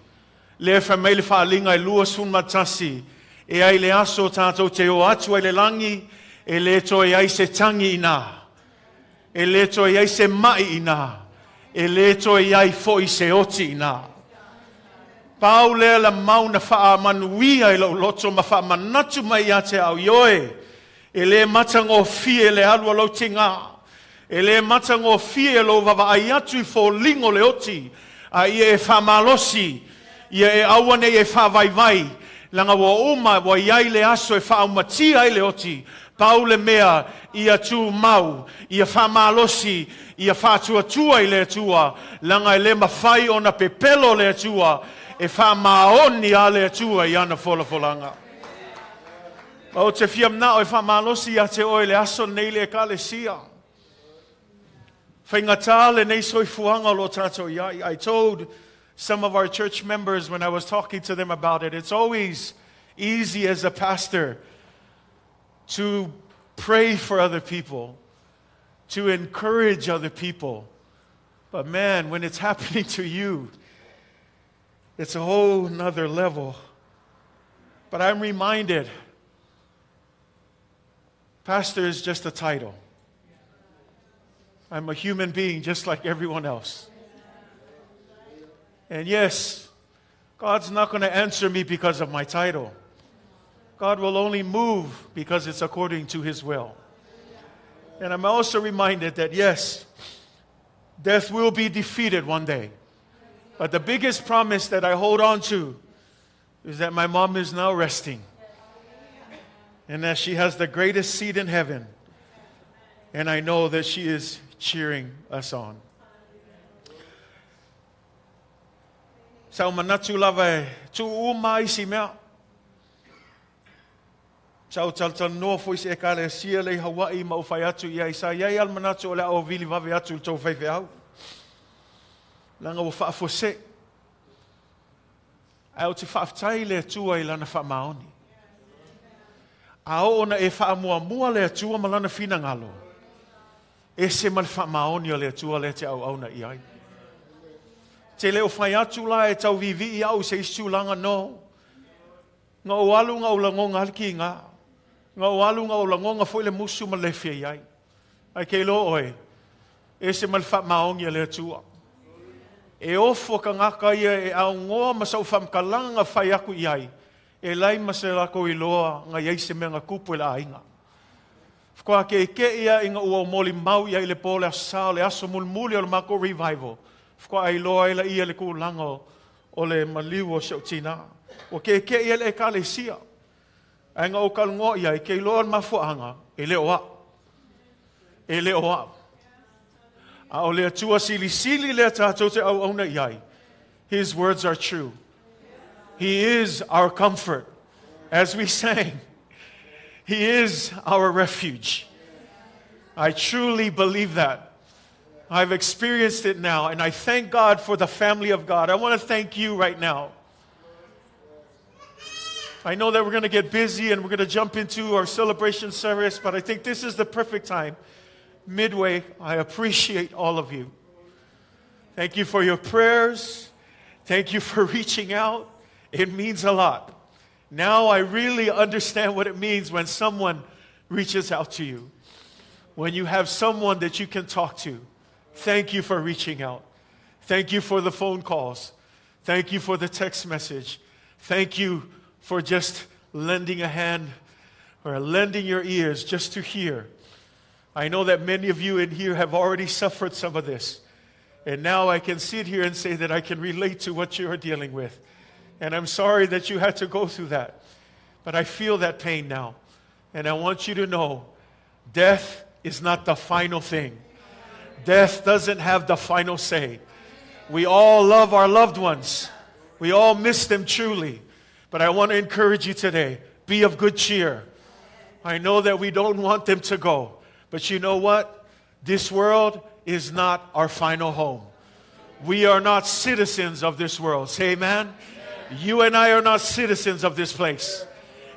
Le whamei le whaalinga I lua sun matasi. E ai le aso tātou te o atu ai le langi. E le to e ai se tangi ina. E le to e ai se mai ina. E le to e ai fo I se oti ina. Pau lea la mauna wha manuia I lau loto ma wha manatu mai a te au yoe. E le matango fie le alua lau te ngā. E le matango fie lo wawa ai atu I fo lingo le oti. A ia e wha malosi. Ia e awane e wha vai vai. Langa wa uma wa iai le aso e wha aumatia I le oti. Pau le mea ia tu mau. Ia wha malosi. Ia wha tua I le tua. Langa e le mawhai o na pepelo le tua. E wha maoni a le tua I ana wholafolanga. O te fiam nao e wha malosi a te oe le aso nei le kale sia. Whaingata le nei soi fuanga lo tato iai. I told some of our church members when I was talking to them about it, it's always easy as a pastor to pray for other people, to encourage other people. But man, when it's happening to you, it's a whole nother level. But I'm reminded, pastor is just a title. I'm a human being just like everyone else. And yes, God's not going to answer me because of my title. God will only move because it's according to His will. And I'm also reminded that yes, death will be defeated one day. But the biggest promise that I hold on to is that my mom is now resting. And that she has the greatest seat in heaven. And I know that she is cheering us on. Sau manatu lava e tu uma isi mea. Sau taltal noa fo isi e kale sia lei Hawaii ma ufai atu ia isa iai al manatu o le au vili vave atu le tau whaiwhi au. Langa o whaafose. Ai o te whaaftai le atua I lana whaamaoni. A o ona e whaamua mua le atua ma lana whina ngalo. E se mal whaamaoni o le atua le te au auna iai. Te leo whai atu la e tau vivi I au se isu langa no. Nga o alu nga o langonga halki ngā. Nga o alu nga o langonga fo le musu ma le fia iai. Ai kei lo oe. E se mal whaamaoni o le atua. E ofo ka ngaka ia e au ngoa masau whamkalanga whai aku iai. E lai maselako I loa nga iai se mea nga kupu e la ainga. Whkoa ke ia inga ua Molimau iai le pole asao le aso mulmuli o le mako revival. Whkoa ai loa ila ia le kūlango o le maliu o Shautina. O ke ia le kale sia. Ainga o kalungo iai ke loa le mafuanga e le oa. E le oa. A o le atua sili sili le tātou te au auna iai. His words are true. He is our comfort. As we sang, He is our refuge. I truly believe that. I've experienced it now, and I thank God for the family of God. I want to thank you right now. I know that we're going to get busy and we're going to jump into our celebration service, but I think this is the perfect time. Midway, I appreciate all of you. Thank you for your prayers. Thank you for reaching out. It means a lot. Now I really understand what it means when someone reaches out to you. When you have someone that you can talk to. Thank you for reaching out. Thank you for the phone calls. Thank you for the text message. Thank you for just lending a hand or lending your ears just to hear. I know that many of you in here have already suffered some of this. And now I can sit here and say that I can relate to what you are dealing with. And I'm sorry that you had to go through that. But I feel that pain now. And I want you to know, death is not the final thing. Death doesn't have the final say. We all love our loved ones. We all miss them truly. But I want to encourage you today, be of good cheer. I know that we don't want them to go. But you know what? This world is not our final home. We are not citizens of this world. Say amen? You and I are not citizens of this place.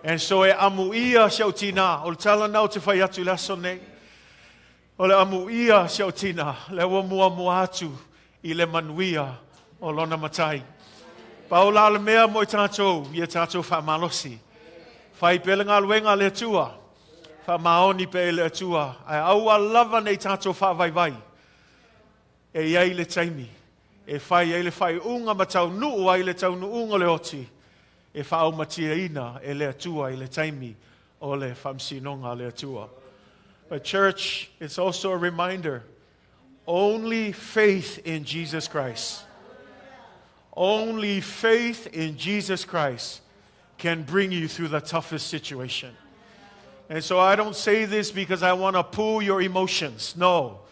And so amuia shautina, ol tala nau te whaiatu lasone. Ole amuia shautina, lewa mua muatu I le manuia o lona matai. Paula le mea mo I tātou, ia tātou whamalosi. Whai pele ngā luenga le tua. Whamaoni pe le tua. Ai aua lava nei tātou whawaiwai. E iai le taimi. E whai e le whai unga ma tau nuu ai le tau nuu unga le oti. E whao matia ina e le atua I le taimi o le whamsinonga le atua. But church, it's also a reminder, only faith in Jesus Christ. Only faith in Jesus Christ can bring you through the toughest situation. And so I don't say this because I want to pull your emotions. No.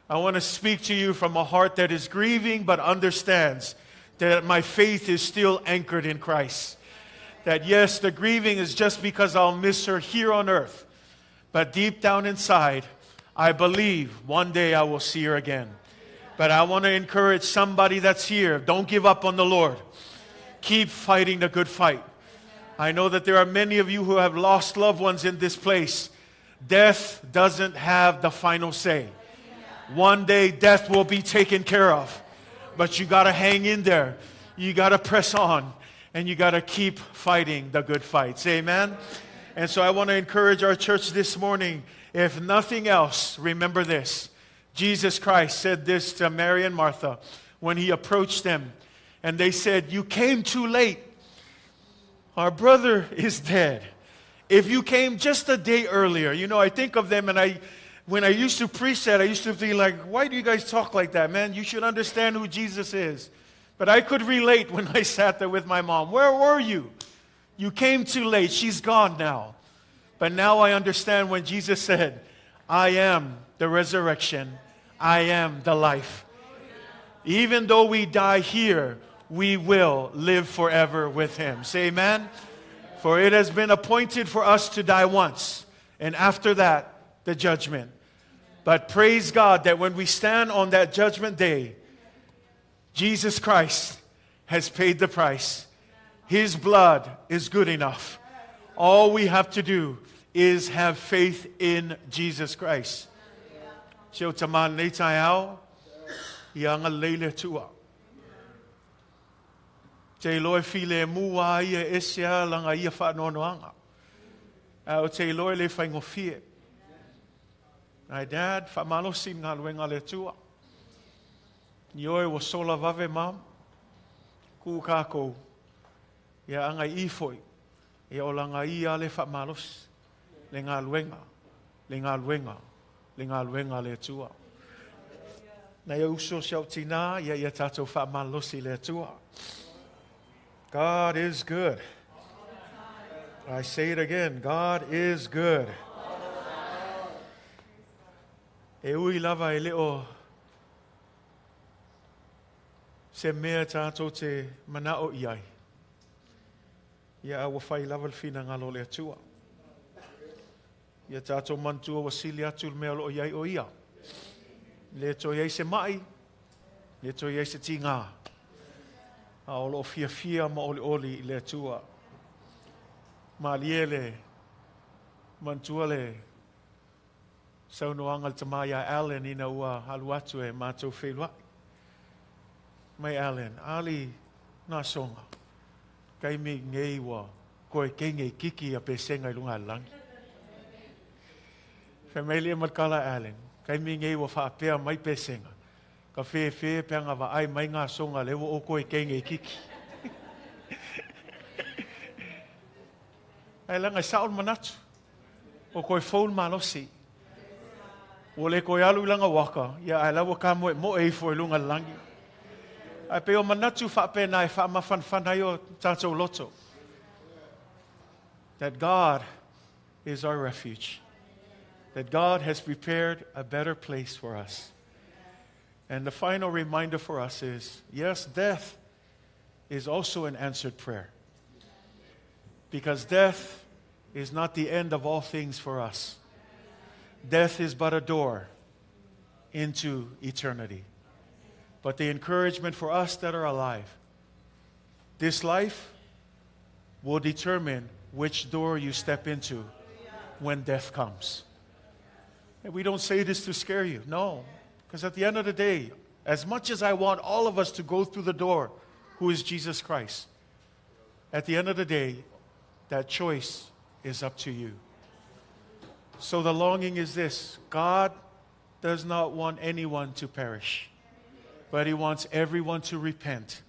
I want to speak to you from a heart that is grieving but understands that my faith is still anchored in Christ. That yes, the grieving is just because I'll miss her here on earth. But deep down inside, I believe one day I will see her again. But I want to encourage somebody that's here. Don't give up on the Lord. Keep fighting the good fight. I know that there are many of you who have lost loved ones in this place. Death doesn't have the final say. One day death will be taken care of. But you got to hang in there. You got to press on. And you got to keep fighting the good fight. Say amen? And so I want to encourage our church this morning. If nothing else, remember this. Jesus Christ said this to Mary and Martha when he approached them. And they said, you came too late. Our brother is dead. If you came just a day earlier, you know, I think of them and when I used to preach that, I used to be like, why do you guys talk like that, man? You should understand who Jesus is. But I could relate when I sat there with my mom. Where were you? You came too late. She's gone now. But now I understand when Jesus said, I am the resurrection. I am the life. Even though we die here, we will live forever with him. Say amen. For it has been appointed for us to die once. And after that, the judgment. But praise God that when we stand on that judgment day, Jesus Christ has paid the price. His blood is good enough. All we have to do is have faith in Jesus Christ. Sheo taman nei tai au, ianga leile tua. Te loe file mua ia esia langa ia whaanoanoanga. Au te loe le whaingofie. Ai dad, whamalosi ngā luenga le tua. Nioe wa sola vave mam. Ku kako. Ia anga ifoi. Ia o langa ia le whamalosi. Le ngā luenga. Le ngā luenga. Le ngā luenga le tua. Na ia uso siau tina. Ia tatou whamalosi le tua. God is good. I say it again. God is good. E ui lava e leo se mea tātou te manao iai. Ia awa whai lava whina ngalo le atua. Ia tātou mantua wasili atu mea lo iai o ia. Le to iai se mai, le to iai se tinga. A o lo fia ma oli le tua. Ma liele mantua le saunoanga tamaya Allen ina ua halu atu e mātou whelua. Mai Allen, ali nā songa. Kai mi ngei wa koe kenge kiki a pesenga I lunga langi. Whamelia matkala Allen, kai mi ngei wa whaapea mai pesenga. Ka whee peanga wa ai mai ngā songa lewo o koe kenge kiki. Ai langa saon manatu. O koe phone malosi. O le koe alu langa waka. Ia ai lawa ka mo e fo lunga langi. Ai pe o manatu whape nai whaamawhanwhanai o tātou loto. That God is our refuge. That God has prepared a better place for us. And the final reminder for us is, yes, death is also an answered prayer. Because death is not the end of all things for us. Death is but a door into eternity. But the encouragement for us that are alive, this life will determine which door you step into when death comes. And we don't say this to scare you. No. Because at the end of the day, as much as I want all of us to go through the door, who is Jesus Christ, at the end of the day, that choice is up to you. So the longing is this: God does not want anyone to perish, but He wants everyone to repent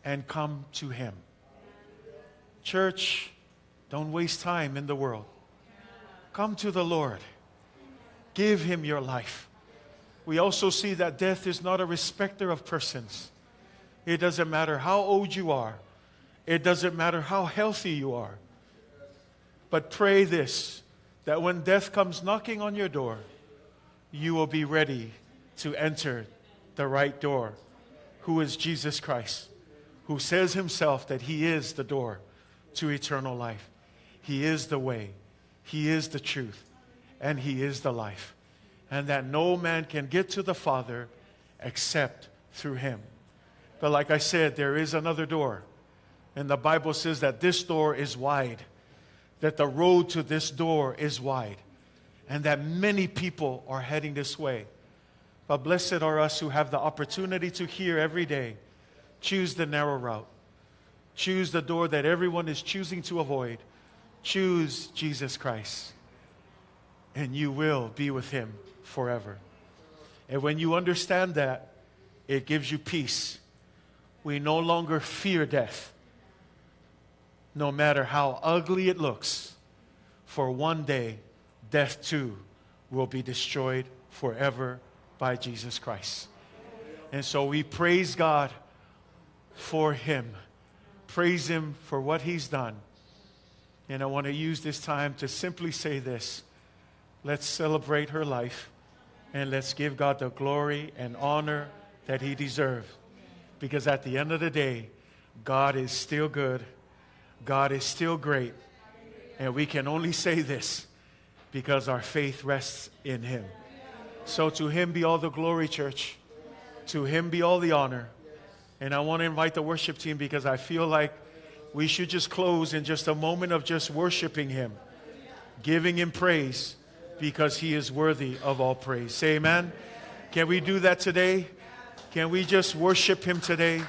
and come to Him. Church, don't waste time in the world. Come to the Lord. Give Him your life. We also see that death is not a respecter of persons. It doesn't matter how old you are. It doesn't matter how healthy you are. But pray this, that when death comes knocking on your door, you will be ready to enter the right door, who is Jesus Christ, who says Himself that He is the door to eternal life. He is the way, He is the truth, and He is the life. And that no man can get to the Father except through Him. But like I said, there is another door. And the Bible says that this door is wide, that the road to this door is wide, and that many people are heading this way. But blessed are us who have the opportunity to hear every day. Choose the narrow route. Choose the door that everyone is choosing to avoid. Choose Jesus Christ, and you will be with Him forever. And when you understand that, it gives you peace. We no longer fear death, no matter how ugly it looks, for one day death too will be destroyed forever by Jesus Christ. And so we praise God for Him. Praise Him for what He's done. And I want to use this time to simply say this: let's celebrate her life, and let's give God the glory and honor that He deserves. Because at the end of the day, God is still good. God is still great. And we can only say this because our faith rests in Him. So to Him be all the glory, church. To Him be all the honor. And I want to invite the worship team, because I feel like we should just close in just a moment of just worshiping Him, giving Him praise, because He is worthy of all praise. Say amen. Can we do that today? Can we just worship Him today?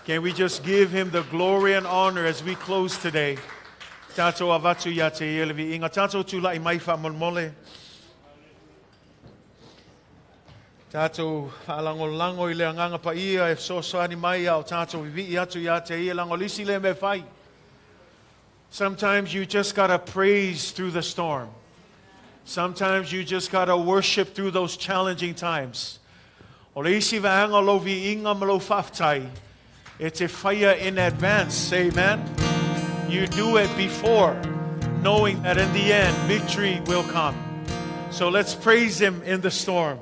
Can we just give Him the glory and honor as we close today? Tato avatu ya te elevi inga tato tula I mai whamolmole. Tato whaalango I le anganga pa ia e soani mai au tato vivi atu ya te ia langolisi le me whai. Sometimes you just gotta praise through the storm. Sometimes you just gotta worship through those challenging times. O le isi vaanga lo vi inga malo whaftai. It's a fire in advance, amen? You do it before, knowing that in the end, victory will come. So let's praise Him in the storm.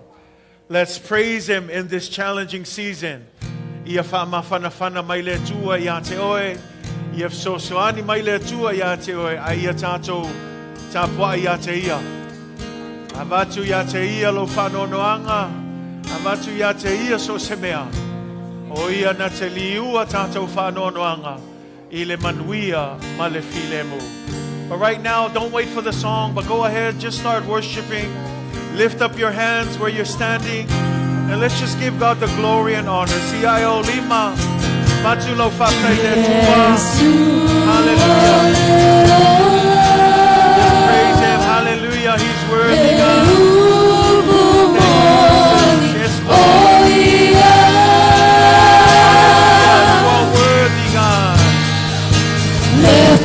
Let's praise Him in this challenging season. Ia whamawhanawhana mai le tua ia te oe. Ia sosoani mai le tua ia te oe. Ia tātou Tapua ia te ia. Avatu ia te ia lo whanonoanga. Avatu ia te ia so se mea. O ia na te liua tātou whanonoanga. I le manuia ma le filemu. But right now, don't wait for the song, but go ahead, just start worshiping. Lift up your hands where you're standing. And let's just give God the glory and honor. Siaio lima. Matulo whakaile tua. Hallelujah. Just praise Him. Hallelujah. He's worthy, God. Yes, Lord. You are worthy, God. Yes,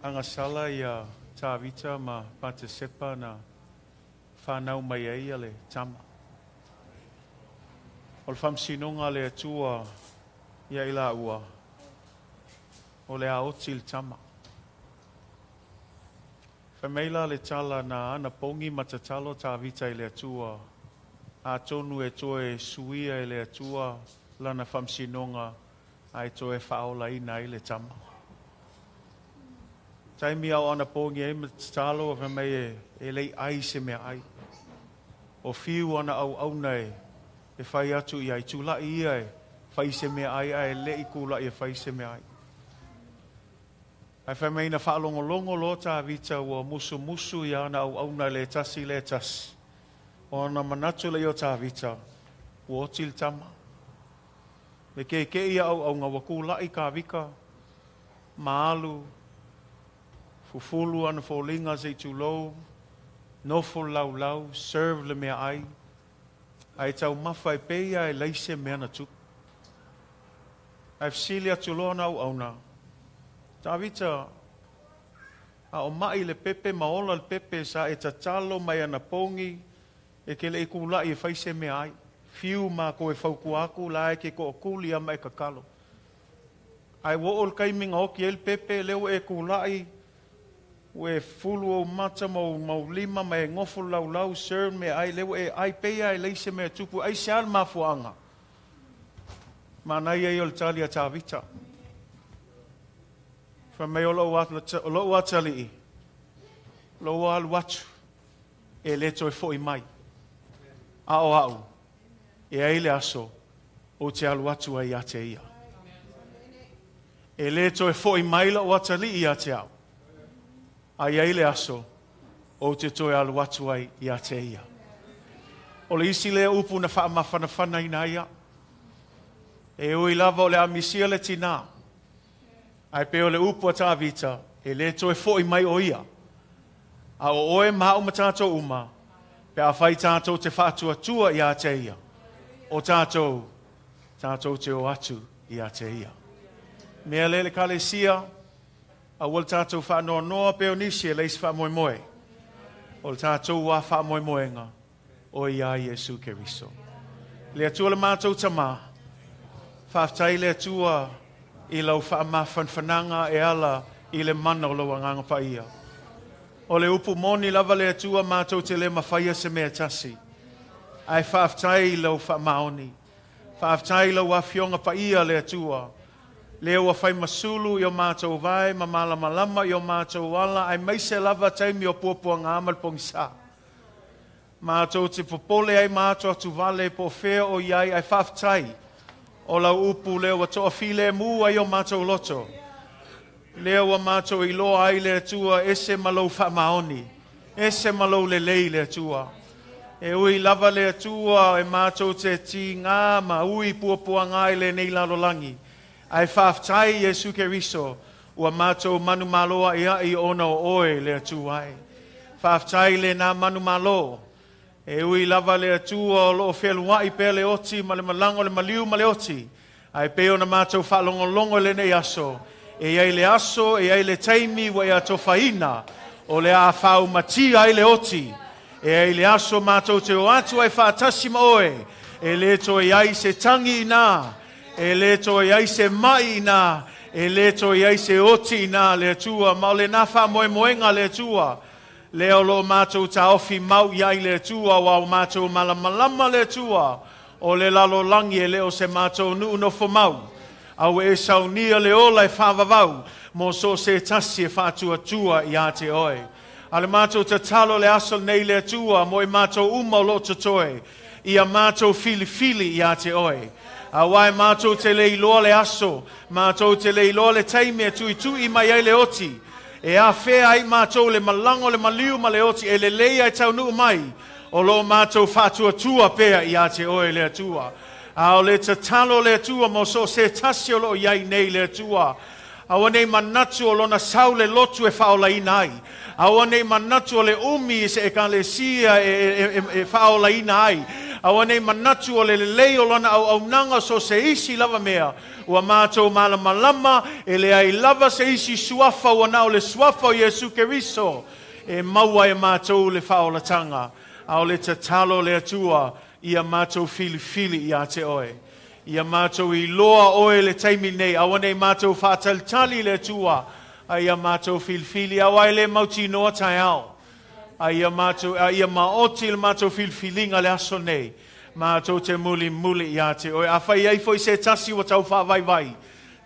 angasala ia tāwita ma Patasepa na whanau mai eia le tama. O le whamsinonga le atua ia ila ua. O le aoti le tama. Whameila le tala na ana pongi matatalo tāwita i le atua. A tonu e toe suia i le atua lana whamsinonga ai toe faalaagaina i le tama. Taimi au ana pongi e matatalo a whamei e lei ai se mea ai. O fiu ana au nei e whai atu i ai tūla i ai whai se mea ai ai le i kula i e whai se mea ai. Ai whai meina whaalongolongo lo tā vita ua musu i ana au nei le tasi. O ana manatu le o tā vita ua oti le tama. Me ke ia au ngā wakula i ka vika maalu fufulu ana fōlinga zei tūlou nofo lau, serve le mea ai. Ai tau mawhai peia e leise mea na tupu. Ai fsili atu lona au na. Tawita, a o mai le pepe, maola le pepe sa e tatalo mai ana pongi, e ke le ikula i e whaise mea ai. Fiu ma ko e whauku aku, la e ke ko o kuli ama e kakalo. Ai wo ol kaiminga oki el pepe, leo e kulai, we fulu o mata mau lima mai ngofu lau ser me ai lewe e ai peia e leise me tupu ai sial mafuanga. Manai e ol talia tawita. Whamei o lo atali i. Lo alu atu. E leto e foi mai. Au. E aile aso. O te alu atu ai ate ia. E leto e foi mai lo atali i ate au. Ai eile aso, o te toe alu atu ai i a te ia. O le isi lea upu na whaamawhanawhana ina ia. E ui lava o le amisia le tina. Ai pe o le upu a tāwita, e le toe foi mai o ia. A o oe mahau ma tātou uma, pe a whai tātou te whaatua tua i a te ia. O tātou te o atu i a te ia. Mea lele kalesia, a wal tātou whaanoa noa peo nisi e leis wha moe. O tātou wā wha moenga o ia Jesu Keriso. Le atua le mātou tama, whaftai le atua i lau wha mawhanwhananga e ala i le mana o lau anganga pa ia. O le upumoni lava le atua mātou te le mawhaia se mea tasi. Ai whaftai lau wha maoni. Whaftai lau wafionga pa ia le atua. Leo a whai masulu i o mātou vai, ma malama i o mātou wala, ai meise lava taimi o puapua ngā amal pongisa. Mātou te popole ai mātou atu vale po whea o iai ai whaftai. O lau upu leo a toa file mua i o mātou loto. Leo a mātou i loa ai le atua ese malau whamaoni. Ese malau le lei le atua. E ui lava le atua e mātou te ti ngā ma ui puapua ngā i le nei lalolangi. Ai whaftai Jesu Keriso, ua mātou manu maloa ia i ona o oe le atu ai. Whaftai le nā manu malo, e ui lava le atua o loo whelua i pēle oti, ma le malango le maliu ma le oti. Ai peo na mātou whaalongolongo le nei aso, e ai le aso, e ai le taimi wa ia tofaina, o le a whau mati ai le oti. E ai le aso mātou te o atu ai whaatasi ma oe, e le to e ai se tangi nā, e leto i aise mai na, e leto i aise oti na le tua, ma le nafa moenga le tua, leo lo mātou ta ofi mau iai le tua, wa o mātou malamalama le tua, o le lalo langi e leo se mātou nu unofo mau, au e saunia le ola e whavavau, mo so se tasi e whātua tua i ate oe. Ale mātou te talo le aso nei le tua, mo i mātou uma lo totoe, i a mātou fili i ate oe. A wai mātou te le iloa le aso, mātou te le iloa le taimi e tui mai ai le oti. E a whea ai mātou le malango le maliu ma le oti, e le leia e tau nuu mai, o lo mātou whātua tua pea i a te oe le atua. A o le te talo le atua, mo so se tasi o lo iai nei le atua. A o nei manatu o lona sau le lotu e whaolaina ai. A o nei manatu o le umi se e ka le sia e whaolaina ai. Awa nei manatu o le lei o lana au nanga so se isi lava mea. Ua mātou malama le ai lava se isi suafa ua nao le suafa o Yesu Keriso. E maua e mātou le whaolatanga. Ao le tatalo le atua ia mātou fili ia te oe. Ia mātou I loa oe le taimi nei. Awa nei mātou whātalitali le atua. Ia mātou fili awa le mauti noa tai ao. Ia mātou, ia maoti le mātou filinga le aso nei. Mātou te muli ia te oe. A whai ei foi se tasi wa tau whaavai.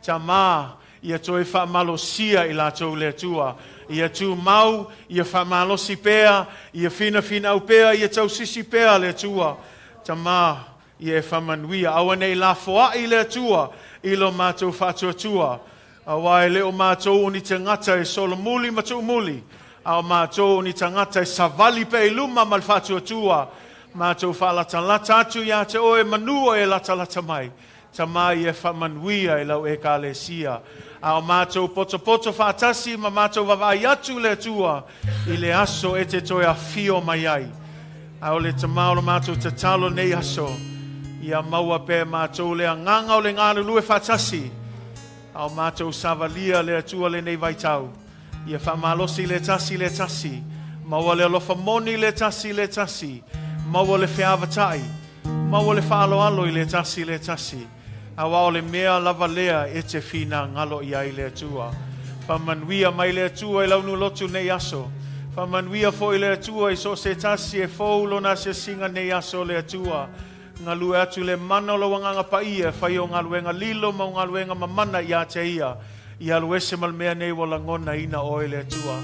Ta mā, ia toi whaamalosia I lātou le atua. Ia tu mau, ia whaamalosi pēa, ia fina au pēa, ia tau sisi pēa le atua. Ta mā, ia whamanuia. Awa nei la foa I le atua, ilo mātou whātua. Awa e leo mātou ni te ngata e solo muli matu muli. Awa mātou ni te ngata e savali pe luma mal whātua. Mātou whalatalata atu ia te oe manua e latalata mai. Ta mai e whamanuia e lau e ka le sia. Awa mātou poto whātasi ma mātou wawai atu le atua. I le aso e te toi a fio mai ai. Awa le tamao le mātou te talo nei aso. Ia maua pe mātou le anganga o le ngānu lue whātasi. Awa mātou savalia le atua le nei vaitau. Ia whamalosi le tasi. Maua le alofa moni le tasi. Maua le whiawhatai. Maua le whaaloalo I le tasi. Awa o le mea lava lea e te whina ngalo I ai le atua. Whamanuia mai le atua I launu lotu nei aso. Whamanuia fo I le atua I so se tasi e fōulo na se singa nei aso le atua. Ngalu atu le manolo wanganga pa ia. Whai o ngaluenga lilo ma ngaluenga mamana ia te ia. Ia luese mal mea nei wala ngona ina oe le atua.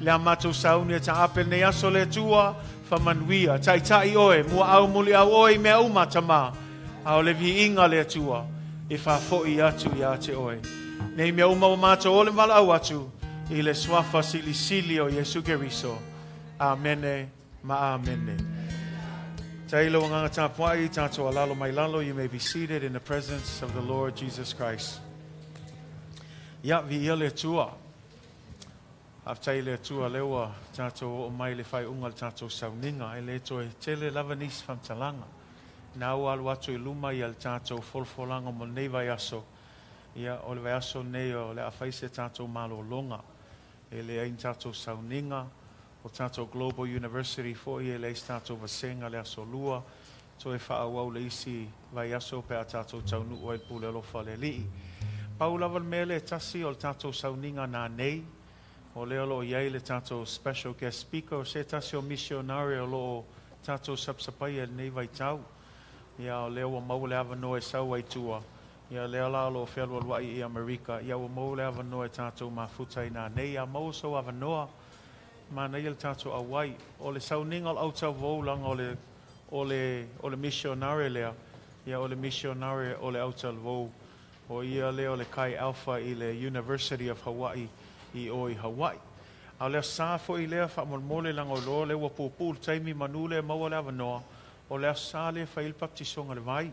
Le amatu sauni e ta apel nei aso le atua. Whamanuia. Tai oe. Mua au muli au oe mea umatama. Ao le vi inga le atua. E whafoi atu ia te oe. Nei mea uma o mātou ole mala au atu. I le swafa sili o Yesu Keriso. Amene ma amene. Tailo nganga tapuai, tato alalo mai lalo. You may be seated in the presence of the Lord Jesus Christ. Ia vi ia le atua. Aftai le atua lewa. Tato o mai le whai ungal tato sauninga. E le toe tele lavanis famtalanga. Nau alu atu I luma I al tātou folfolanga mo nei vai aso. Ia o le vai aso nei o le awhaise tātou malo longa. E le ein tātou sauninga o tātou Global University fo I e le tātou vasenga le aso lua. To e whaawau le isi vai aso pe a tātou taunu o e pule alofa le lii. Paulawan mele tasi o le tātou sauninga nā nei. O le alo iei le tātou special guest speaker o se tasi o missionary o lo tātou sapsapai e nei vai tau. Ia o leo wa mau le awa noe sau ai tua. Ia leo la alo whelua luai I Amerika. Ia wa mau le awa noe tātou ma futai nā nei. Ia mau sau awa noa. Ma nei il tātou awai. O le sau ningal au tau vau lang o le missionary lea. Ia o le missionary o le au tau vau. O ia leo le kai alpha I le University of Hawaii I oi Hawaii. A leo sa fo I lea wha mole lang o lo le wa pupul taimi manule mau le awa noa. O le asale fa il baptisonga le vai.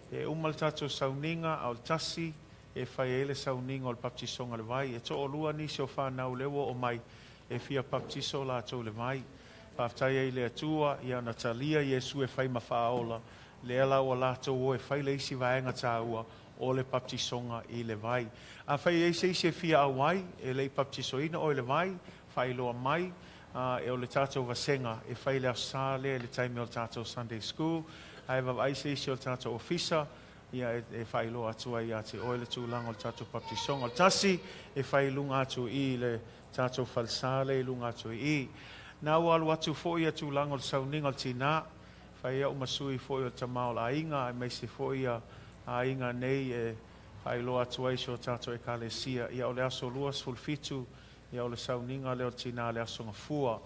E umal tātou sauninga au tasi e fa ele sauninga o le baptisonga le vai. E to o lua nisi o whanau lewo o mai e fia baptiso la tau le vai. Paftai e le atua I Natalia Yesu e fai mawhaola. Le ala o la tau o e fai le isi vaenga tāua o le baptisonga I le vai. A fai e se isi e fia awai e le baptisoina o le vai. Fai loa mai. E o le tātou vasenga e whai lea sāle le taimi o le tātou Sunday School. Ai aise isi o le tātou ofisa. Ia e whai loa atua I ate o le tūlanga o le tātou baptisonga. O tasi e whai lunga atu I le tātou falsale lunga atu I. Nā alu atu fo I atu langa o le sauninga o le tina. Whai au masui fo I o tamao la ainga. E meise fo I a ainga nei e whai loa atua isi o tātou e kalesia. Ia o le aso luas fulfitu. Ia o le sauninga leo tina le asonga fua.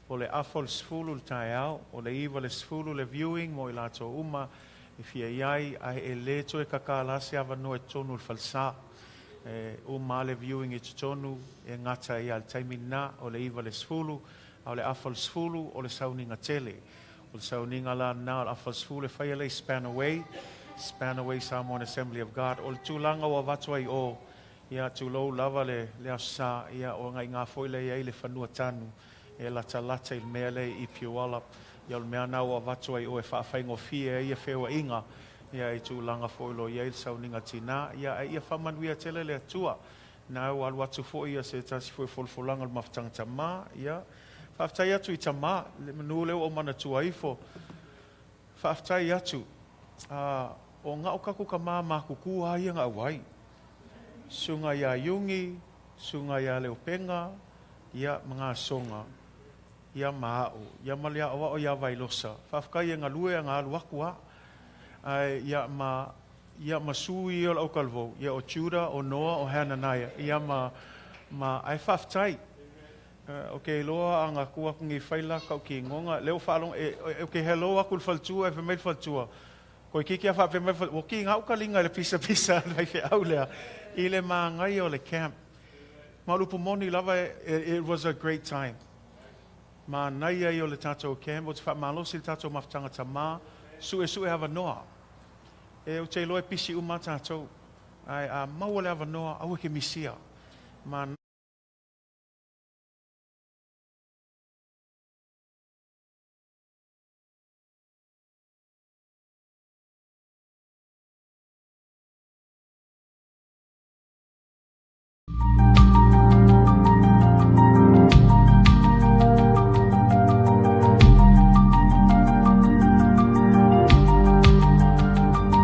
O le afol sfulu le tae au. O le iwa le sfulu le viewing mo I lato uma. I fia iai ai e leto e kakalase awa no e tonu le falsa. Uma le viewing e tonu e ngata I al taimina o le iwa le sfulu. O le afol sfulu o le sauninga tele. O le sauninga la na o le afol sfulu e fai le span away Samoan Assembly of God. O le tūlanga o avatu ai o. Ia tu lou lava le asa ia o ngai ngā foile ia I le whanua tanu e la talata I mea le I piuala Ia le mea nau a watu ai o e whaafaingo fia ia whewa inga. Ia e tūlanga fōilo ia i sauninga tina. Ia ia whamanuia tele le atua. Nā o alu atu fo ia se tasi fo e folfolanga le mawhtanga tamā. Ia whaftai atu I tamā. Le manu leo o mana tua ifo. Whaftai atu. O ngā o kaku ka mā kuku a ia ngā wai. Sunga ia yungi, sunga ia leo penga, ia mga songa. Ia maao, ia malia awa o ia vailosa. Whafkai e ngā lue a ngā aluakua. Ia ma sui o lau kalvou. Ia o Juda, o Noa, o Hananaya. Ia ma ai whaftai. Okay, loa a ngā kua kungi whaila kau ki ngonga. Leo whalong, okay, hello aku le faltua, e whamei faltua. Koe kiki a whawhemei faltua. O ki ngā ukalinga le pisa, lai whi au lea. I le mā ngai o le camp. Ma Upumoni lava, it was a great time. Ma nai ai o le tātou camp, o te whamalosi le tātou mawhtanga tamā, sue hawa noa. E o te loe pisi uma tātou. Ai, maua le hawa noa, au ke misia. Ma